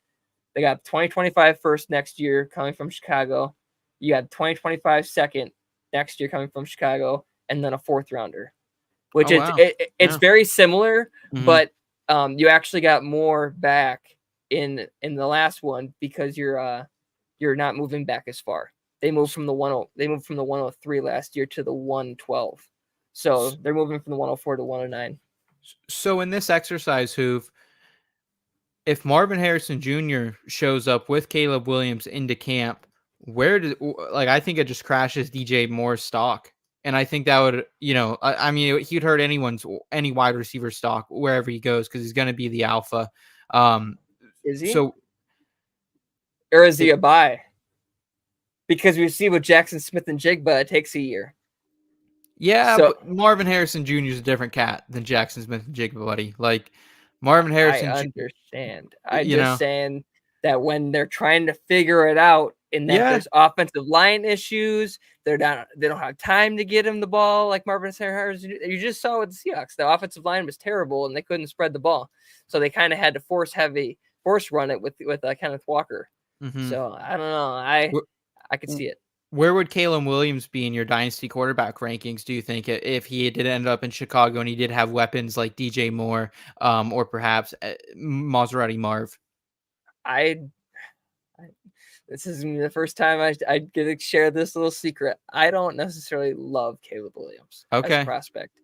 They got 2025 first next year coming from Chicago. You got 2025 second next year coming from Chicago, and then a 4th rounder, which Oh, is wow. it's Yeah. very similar, Mhm. but you actually got more back in the last one because you're not moving back as far. They moved from the 103 last year to the 112. So they're moving from the 104 to 109. So in this exercise, Hoov, if Marvin Harrison Jr. shows up with Caleb Williams into camp, I think it just crashes DJ Moore's stock. And I think that would, I mean, he'd hurt any wide receiver stock wherever he goes because he's going to be the alpha. Is he? So, or is he a buy? Because we see with Jackson Smith and Jigba, it takes a year. Yeah, So- but Marvin Harrison Jr. is a different cat than Jackson Smith and Jigba, buddy. Like Marvin Harrison, I understand. I'm you just know. saying that when they're trying to figure it out, and that Yeah. there's offensive line issues, they don't have time to get him the ball like Marvin Harrison. You just saw with the Seahawks, the offensive line was terrible and they couldn't spread the ball, so they kind of had to force run it with Kenneth Walker. Mhm. So I don't know. I could see it. Where would Caleb Williams be in your dynasty quarterback rankings, do you think, if he did end up in Chicago and he did have weapons like DJ Moore, or perhaps Maserati Marv? This is the first time I get to share this little secret. I don't necessarily love Caleb Williams as Okay. a prospect.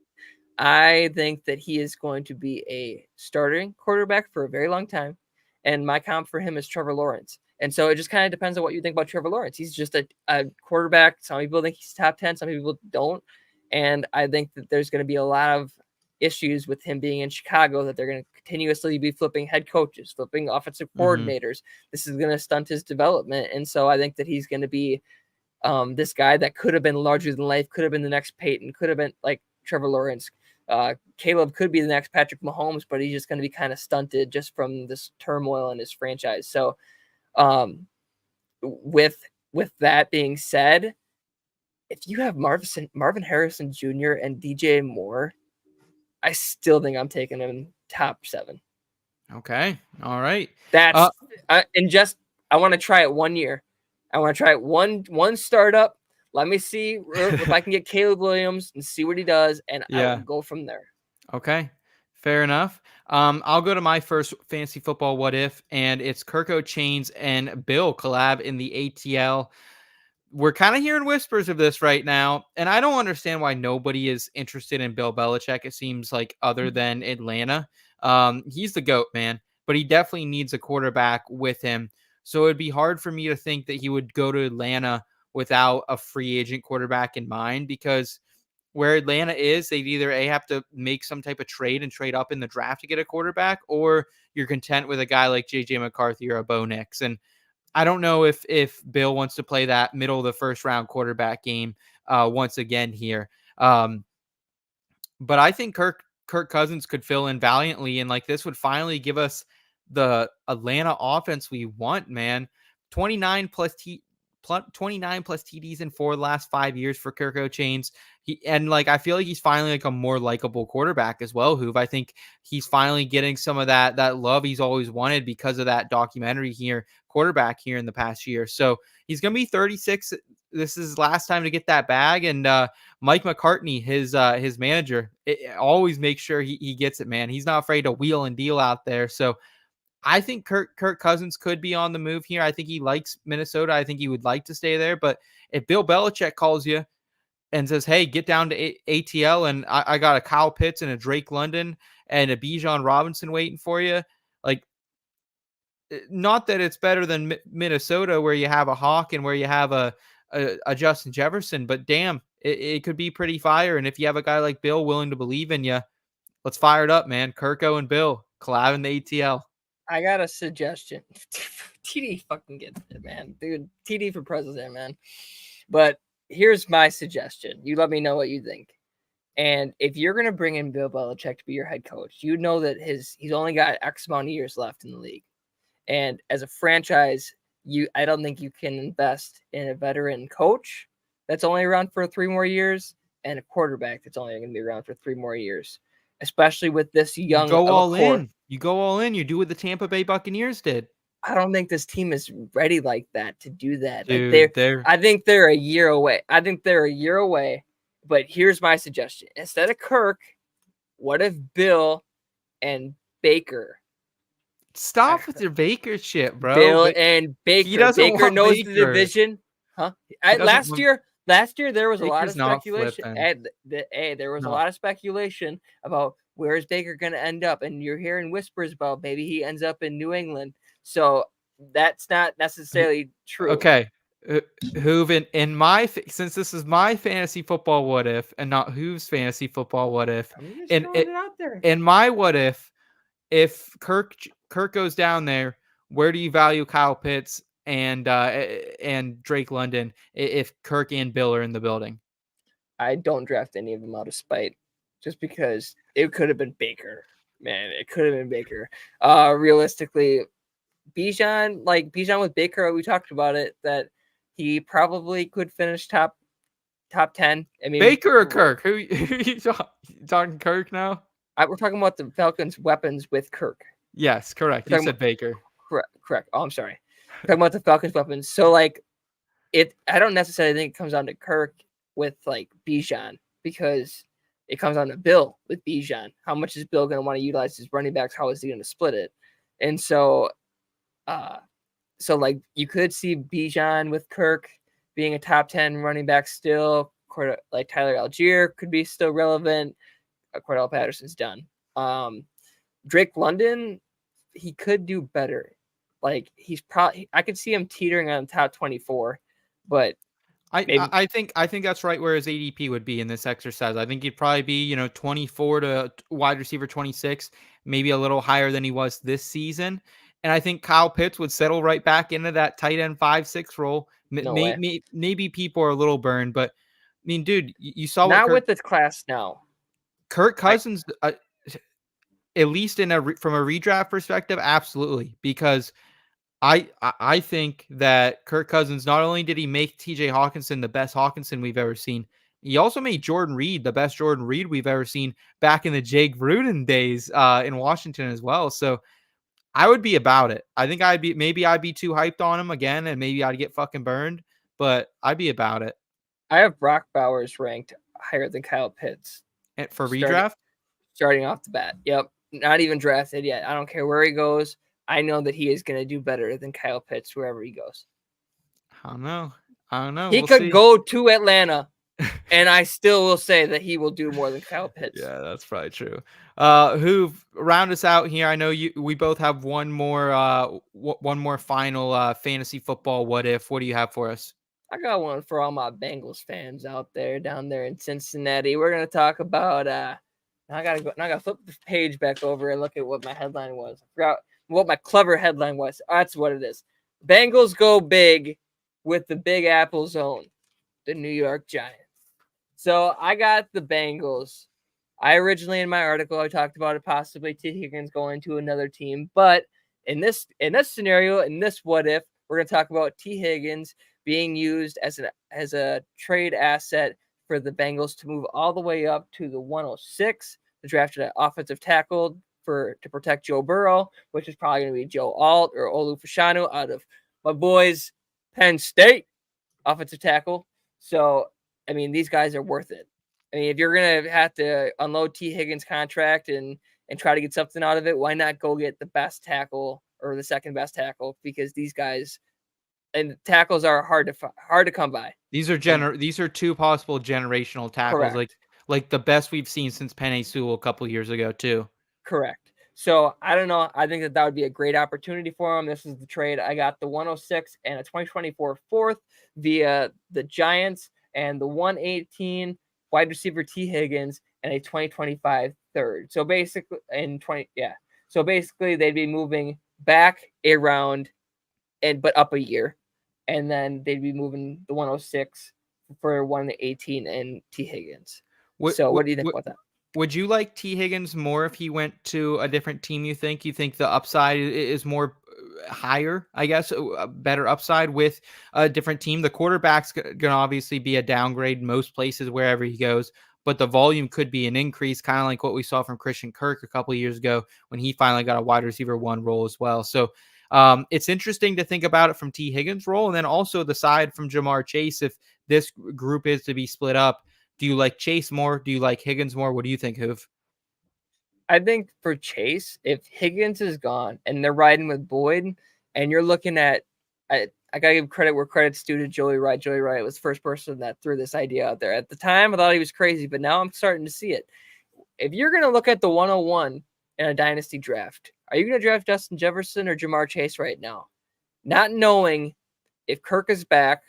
I think that he is going to be a starting quarterback for a very long time. And my comp for him is Trevor Lawrence. And so it just kind of depends on what you think about Trevor Lawrence. He's just a quarterback. Some people think he's top 10. Some people don't. And I think that there's going to be a lot of issues with him being in Chicago, that they're going to continuously be flipping head coaches, flipping offensive coordinators. This is going to stunt his development. And so I think that he's going to be this guy that could have been larger than life, could have been the next Peyton, could have been like Trevor Lawrence. Caleb could be the next Patrick Mahomes, but he's just going to be kind of stunted just from this turmoil in his franchise. So with that being said, if you have Marvin Harrison Jr. and DJ Moore, I still think I'm taking him top 7. Okay. All right. That's I want to try it 1 year. I want to try it one startup. Let me see if I can get Caleb Williams and see what he does, and I'll go from there. Okay. Fair enough. I'll go to my first fantasy football what if, and it's Kirk Chains and Bill collab in the ATL. We're kind of hearing whispers of this right now, and I don't understand why nobody is interested in Bill Belichick. It seems like other than Atlanta. He's the GOAT, man, but he definitely needs a quarterback with him. So it'd be hard for me to think that he would go to Atlanta without a free agent quarterback in mind, because where Atlanta is, they'd either have to make some type of trade and trade up in the draft to get a quarterback, or you're content with a guy like JJ McCarthy or a Bo Nix. And I don't know if Bill wants to play that middle of the first round quarterback game once again here. But I think Kirk Cousins could fill in valiantly, and like this would finally give us the Atlanta offense we want, man. 29 plus TDs in 4 of the last 5 years for Kirk Chains. I feel like he's finally like a more likable quarterback as well, Hoov. I think he's finally getting some of that love he's always wanted because of that documentary quarterback here in the past year. So he's going to be 36. This is his last time to get that bag. And Mike McCartney, his manager, always makes sure he gets it, man. He's not afraid to wheel and deal out there. So I think Kirk Cousins could be on the move here. I think he likes Minnesota. I think he would like to stay there. But if Bill Belichick calls you and says, hey, get down to ATL, and I got a Kyle Pitts and a Drake London and a Bijan Robinson waiting for you, like, not that it's better than Minnesota where you have a Hawk and where you have a Justin Jefferson, but damn, it could be pretty fire. And if you have a guy like Bill willing to believe in you, let's fire it up, man. Kirko and Bill collab in the ATL. I got a suggestion. TD fucking gets it, man. Dude, TD for president, man. But here's my suggestion. You let me know what you think. And if you're going to bring in Bill Belichick to be your head coach, you know that he's only got X amount of years left in the league. And as a franchise, I don't think you can invest in a veteran coach that's only around for 3 more years and a quarterback that's only going to be around for 3 more years, especially with this young. You go all in. You do what the Tampa Bay Buccaneers did. I don't think this team is ready like that to do that. Dude, I think they're a year away. But here's my suggestion: instead of Kirk, what if Bill and Baker? Stop with your Baker shit, bro. Bill and Baker. He doesn't Baker want knows the Baker. division, huh? doesn't Last year there was a lot of Baker's not speculation. flipping. There was a No. lot of speculation about where is Baker going to end up, and you're hearing whispers about maybe he ends up in New England. So that's not necessarily true. Okay, Hoov, since this is my fantasy football what if and not Hoov's fantasy football what if, I'm just and throwing it out there. in my what if Kirk goes down there, where do you value Kyle Pitts and Drake London if Kirk and Bill are in the building? I don't draft any of them out of spite, just because it could have been Baker. Man, it could have been Baker. Realistically, Bijan with Baker, we talked about it, that he probably could finish top 10. I mean, Baker or Kirk? Who you talking Kirk now? We're talking about the Falcons' weapons with Kirk. Yes, correct. You said Baker. Correct. Oh, I'm sorry. We're talking about the Falcons' weapons. So, like, I don't necessarily think it comes down to Kirk with, like, Bijan, because it comes down to Bill with Bijan. How much is Bill going to want to utilize his running backs? How is he going to split it? And so, like, you could see Bijan with Kirk being a top 10 running back still. Like Tyler Algier could be still relevant. Cordell Patterson's done. Drake London, he could do better. Like, I could see him teetering on top 24, but I think that's right where his ADP would be in this exercise. I think he'd probably be 24 to wide receiver 26, maybe a little higher than he was this season. And I think Kyle Pitts would settle right back into that tight end 5-6 role. Maybe people are a little burned, but I mean, dude, you saw not with this class now. Kirk Cousins, at least from a redraft perspective, absolutely, because I think that Kirk Cousins, not only did he make TJ Hawkinson the best Hawkinson we've ever seen, he also made Jordan Reed the best Jordan Reed we've ever seen back in the Jake Gruden days in Washington as well. So I would be about it. I think I'd be too hyped on him again, and maybe I'd get fucking burned, but I'd be about it. I have Brock Bowers ranked higher than Kyle Pitts. And for redraft? Starting off the bat. Yep. Not even drafted yet. I don't care where he goes. I know that he is going to do better than Kyle Pitts wherever he goes. I don't know. He could go to Atlanta, and I still will say that he will do more than Kyle Pitts. Yeah, that's probably true. Who round us out here? I know we both have one more final fantasy football what if. What do you have for us? I got one for all my Bengals fans out there down there in Cincinnati. We're gonna talk about I gotta flip the page back over and look at what my headline was. I forgot what my clever headline was. That's what it is. Bengals go big with the Big Apple Zone, the New York Giants. So I got the Bengals. I originally, in my article, I talked about it possibly T. Higgins going to another team, but in this scenario, in this what if, we're gonna talk about T. Higgins being used as a trade asset for the Bengals to move all the way up to the 106. They drafted an offensive tackle to protect Joe Burrow, which is probably going to be Joe Alt or Olu Fashanu out of my boys Penn State, offensive tackle. So, I mean, these guys are worth it. I mean, if you're going to have to unload T. Higgins' contract and try to get something out of it, why not go get the best tackle or the second best tackle? Because these guys and tackles are hard to come by. These are two possible generational tackles, Correct. like the best we've seen since Penei Sewell a couple years ago too. Correct. So I don't know. I think that would be a great opportunity for him. This is the trade. I got the 106 and a 2024 fourth via the Giants, and the 118 wide receiver T. Higgins and a 2025 third. So basically So basically they'd be moving back around but up a year. And then they'd be moving the 106 for 118 and T. Higgins. What do you think about that? Would you like T. Higgins more if he went to a different team? You think the upside is more higher, I guess, a better upside with a different team? The quarterback's going to obviously be a downgrade most places wherever he goes, but the volume could be an increase, kind of like what we saw from Christian Kirk a couple of years ago when he finally got a wide receiver one role as well. So It's interesting to think about it from T. Higgins' role, and then also the side from Jamar Chase. If this group is to be split up, do you like Chase more? Do you like Higgins more? What do you think, Hoov? I think for Chase, if Higgins is gone and they're riding with Boyd, and you're looking at, I gotta give credit where credit's due to Joey Wright. Joey Wright was the first person that threw this idea out there. At the time, I thought he was crazy, but now I'm starting to see it. If you're gonna look at the 101 in a dynasty draft, are you gonna draft Justin Jefferson or Jamar Chase right now? Not knowing if Kirk is back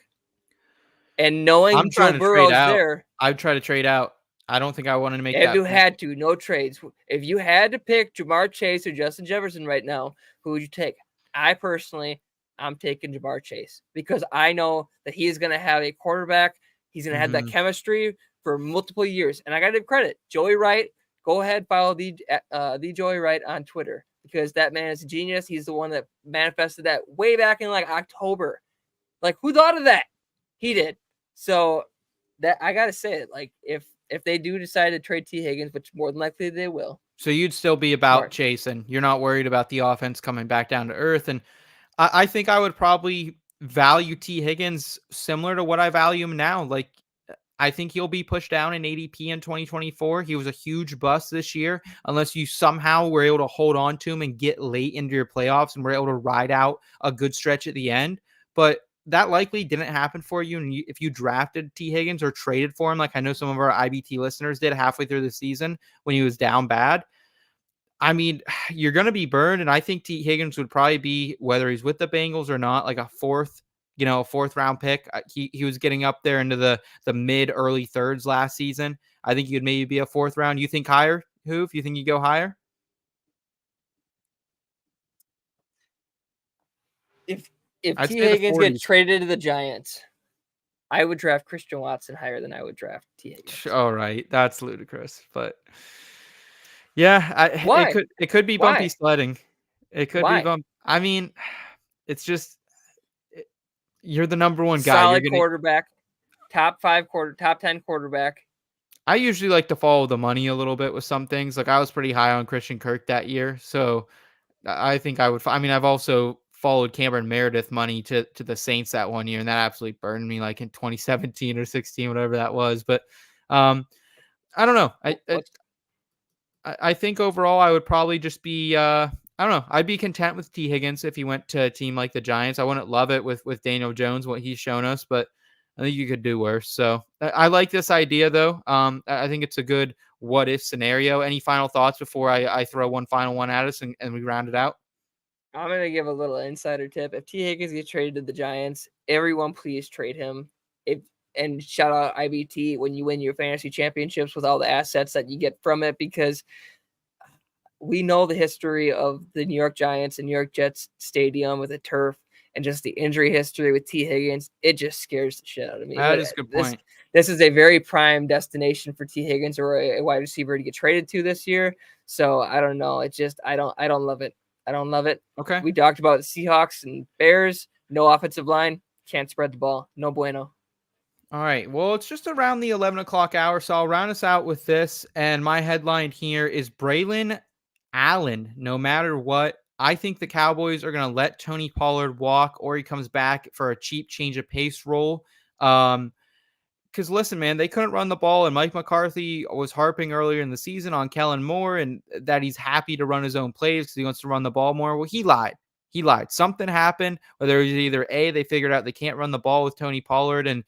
and knowing I'm trying Joe to trade Burrow's out. there. I'd try to trade out. I don't think I wanted to make If that. you had to, no trades. If you had to pick Jamar Chase or Justin Jefferson right now, who would you take? I personally, I'm taking Jamar Chase because I know that he is going to have a quarterback. He's going to have that chemistry for multiple years. And I got to give credit. Joey Wright, go ahead, follow the Joey Wright on Twitter because that man is a genius. He's the one that manifested that way back in like October. Like, who thought of that? He did. So that I got to say it. Like, if they do decide to trade T. Higgins, which more than likely they will. So you'd still be about Smart. Chase, and you're not worried about the offense coming back down to earth. And I think I would probably value T. Higgins similar to what I value him now. Like, I think he'll be pushed down in ADP in 2024. He was a huge bust this year, unless you somehow were able to hold on to him and get late into your playoffs and were able to ride out a good stretch at the end. But that likely didn't happen for you. And if you drafted T. Higgins or traded for him, like I know some of our IBT listeners did halfway through the season when he was down bad, I mean, you're going to be burned. And I think T. Higgins would probably be, whether he's with the Bengals or not, like a fourth round pick. He was getting up there into the mid early thirds last season. I think you'd maybe be a fourth round. You think higher, Hoov? You think you go higher? If I'd T. say the Higgins 40s. gets traded to the Giants, I would draft Christian Watson higher than I would draft T. Higgins. All right, that's ludicrous, but yeah, Why? it could be bumpy Why? sledding. It could Why? be bump. I mean, it's just you're the number one guy. Solid quarterback, top 10 quarterback. I usually like to follow the money a little bit with some things. Like I was pretty high on Christian Kirk that year, so I think I would. I mean, I've also followed Cameron Meredith money to the Saints that one year, and that absolutely burned me like in 2017 or 16, whatever that was. But I don't know. I think overall I would probably just be I don't know. I'd be content with T. Higgins if he went to a team like the Giants. I wouldn't love it with Daniel Jones, what he's shown us, but I think you could do worse. So I like this idea though. I think it's a good what if scenario. Any final thoughts before I throw one final one at us and we round it out? I'm going to give a little insider tip. If T. Higgins gets traded to the Giants, everyone please trade him. And shout out IBT when you win your fantasy championships with all the assets that you get from it, because we know the history of the New York Giants and New York Jets stadium with the turf and just the injury history with T. Higgins. It just scares the shit out of me. That is a good point. This is a very prime destination for T. Higgins or a wide receiver to get traded to this year. So I don't know. It's just I don't love it. I don't love it. Okay. We talked about the Seahawks and Bears. No offensive line. Can't spread the ball. No bueno. All right. Well, it's just around the 11 o'clock hour, so I'll round us out with this. And my headline here is Braelon Allen. No matter what, I think the Cowboys are going to let Tony Pollard walk, or he comes back for a cheap change of pace role. Because listen, man, they couldn't run the ball, and Mike McCarthy was harping earlier in the season on Kellen Moore and that he's happy to run his own plays because he wants to run the ball more. Well, he lied. He lied. Something happened, whether it was either A, they figured out they can't run the ball with Tony Pollard, and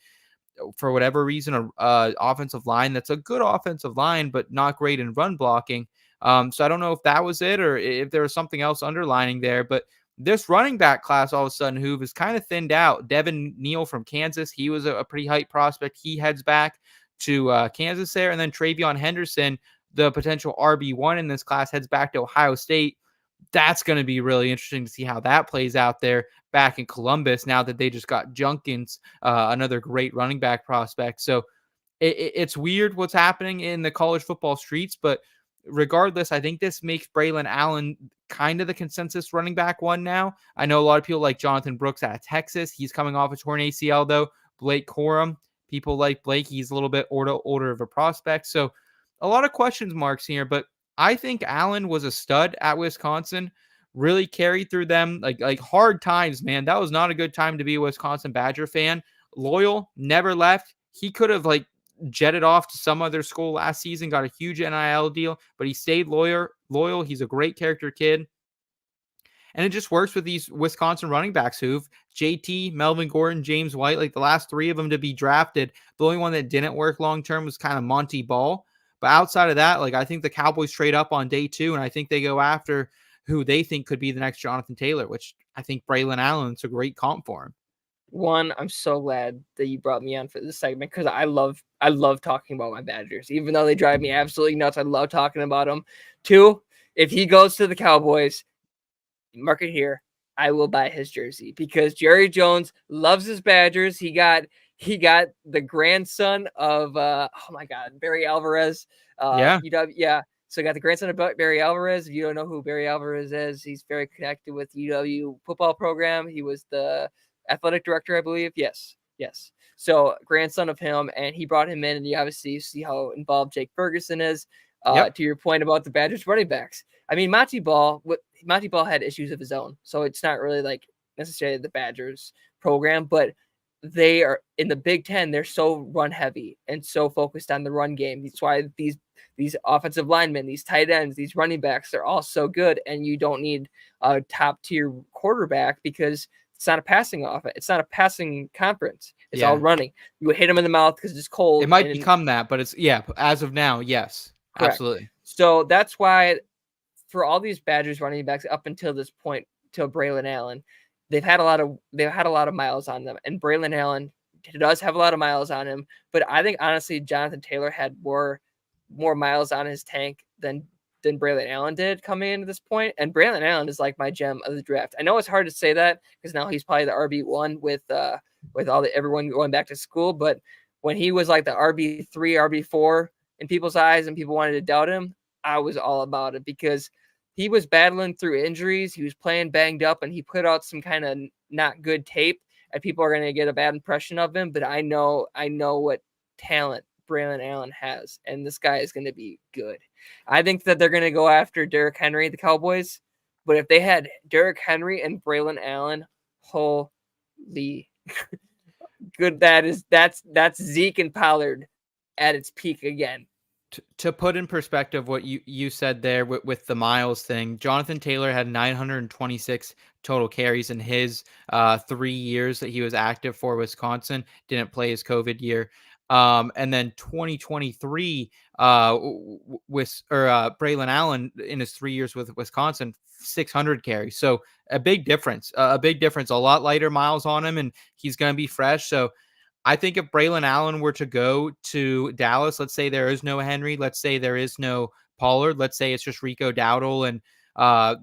for whatever reason, a offensive line that's a good offensive line, but not great in run blocking. So I don't know if that was it or if there was something else underlining there, but this running back class all of a sudden, Hoov, is kind of thinned out. Devin Neal from Kansas, he was a pretty hype prospect. He heads back to Kansas there. And then Travion Henderson, the potential RB1 in this class, heads back to Ohio State. That's going to be really interesting to see how that plays out there back in Columbus now that they just got Junkins, another great running back prospect. So it's weird what's happening in the college football streets, but regardless, I think this makes Braelon Allen kind of the consensus running back one now. I know a lot of people like Jonathan Brooks out of Texas. He's coming off a torn ACL, though. Blake Corum, people like Blake. He's a little bit older of a prospect. So a lot of question marks here, but I think Allen was a stud at Wisconsin. really carried through them like hard times, man. That was not a good time to be a Wisconsin Badger fan. Loyal, never left. He could have like jetted off to some other school last season, got a huge NIL deal, but he stayed loyal. He's a great character kid. And it just works with these Wisconsin running backs who've JT, Melvin Gordon, James White, like the last three of them to be drafted. The only one that didn't work long-term was kind of Monty Ball. But outside of that, like I think the Cowboys trade up on day 2, and I think they go after who they think could be the next Jonathan Taylor, which I think Braelon Allen's a great comp for him. One, I'm so glad that you brought me on for this segment because I love talking about my Badgers. Even though they drive me absolutely nuts, I love talking about them. 2, if he goes to the Cowboys, mark it here, I will buy his jersey because Jerry Jones loves his Badgers. He got the grandson of Barry Alvarez. Yeah. UW, so got the grandson of Barry Alvarez. If you don't know who Barry Alvarez is, he's very connected with UW football program. He was the athletic director, I believe. Yes. So grandson of him, and he brought him in, and you obviously see how involved Jake Ferguson is. To your point about the Badgers running backs, I mean, Monty Ball had issues of his own, so it's not really like necessarily the Badgers program, but they are in the Big Ten. They're so run heavy and so focused on the run game. That's why these offensive linemen, these tight ends, these running backs, they're all so good, and you don't need a top tier quarterback because it's not a passing offense. It's not a passing conference. It's all running. You hit them in the mouth because it's cold. It might become that, but it's as of now, yes. Correct. Absolutely. So that's why for all these Badgers running backs up until this point, till Braelon Allen, they've had a lot of miles on them. And Braelon Allen does have a lot of miles on him, but I think honestly Jonathan Taylor had more miles on his tank than Braelon Allen did coming into this point. And Braelon Allen is like my gem of the draft. I know it's hard to say that because now he's probably the RB1 with everyone going back to school, but when he was like the RB3, RB4 in people's eyes and people wanted to doubt him, I was all about it because he was battling through injuries. He was playing banged up, and he put out some kind of not good tape, and people are going to get a bad impression of him. But I know what talent Braelon Allen has, and this guy is going to be good. I think that they're going to go after Derrick Henry, the Cowboys. But if they had Derrick Henry and Braelon Allen, holy good, that's Zeke and Pollard at its peak again. To put in perspective what you said there with the miles thing, Jonathan Taylor had 926 total carries in his 3 years that he was active for Wisconsin. Didn't play his COVID year. And then 2023 Braelon Allen in his 3 years with Wisconsin, 600 carries. So a big difference, a lot lighter miles on him, and he's going to be fresh. So I think if Braelon Allen were to go to Dallas, let's say there is no Henry, let's say there is no Pollard, let's say it's just Rico Dowdle and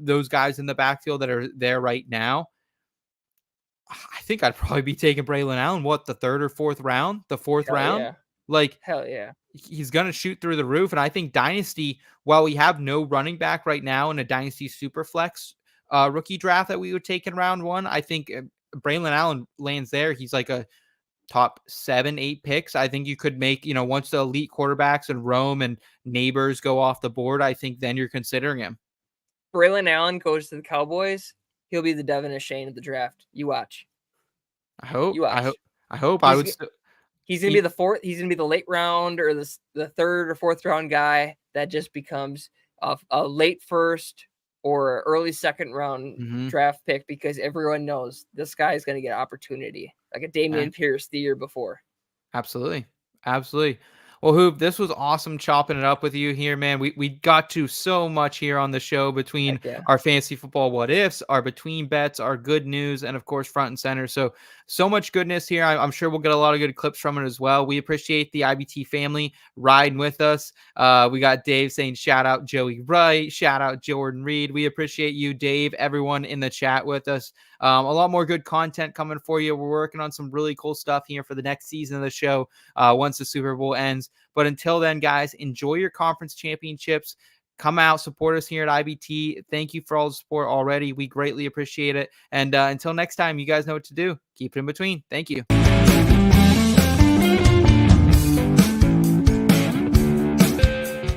those guys in the backfield that are there right now, I think I'd probably be taking Braelon Allen, the third or fourth round, the fourth round. Yeah. Like, hell yeah. He's going to shoot through the roof. And I think Dynasty, while we have no running back right now in a Dynasty Superflex rookie draft that we would take in round 1, I think Braelon Allen lands there. He's like a top 7-8 picks. I think you could make, once the elite quarterbacks and Rome and Neighbors go off the board, I think then you're considering him. Braelon Allen goes to the Cowboys. He'll be the Devin Ashane of the draft. You watch. I hope. He's gonna be the fourth. He's gonna be the late round or the third or fourth round guy that just becomes a late first or early second round draft pick because everyone knows this guy is gonna get opportunity, like a Damian Pierce the year before. Absolutely. Well, Hoop, this was awesome chopping it up with you here, man. We got to so much here on the show between our fantasy football what ifs, our between bets, our good news, and of course front and center. So much goodness here. I'm sure we'll get a lot of good clips from it as well. We appreciate the IBT family riding with us. We got Dave saying shout out Joey Wright, shout out Jordan Reed. We appreciate you, Dave, everyone in the chat with us. A lot more good content coming for you. We're working on some really cool stuff here for the next season of the show once the Super Bowl ends. But until then, guys, enjoy your conference championships. Come out, support us here at IBT. Thank you for all the support already. We greatly appreciate it. And until next time, you guys know what to do. Keep it in between. Thank you.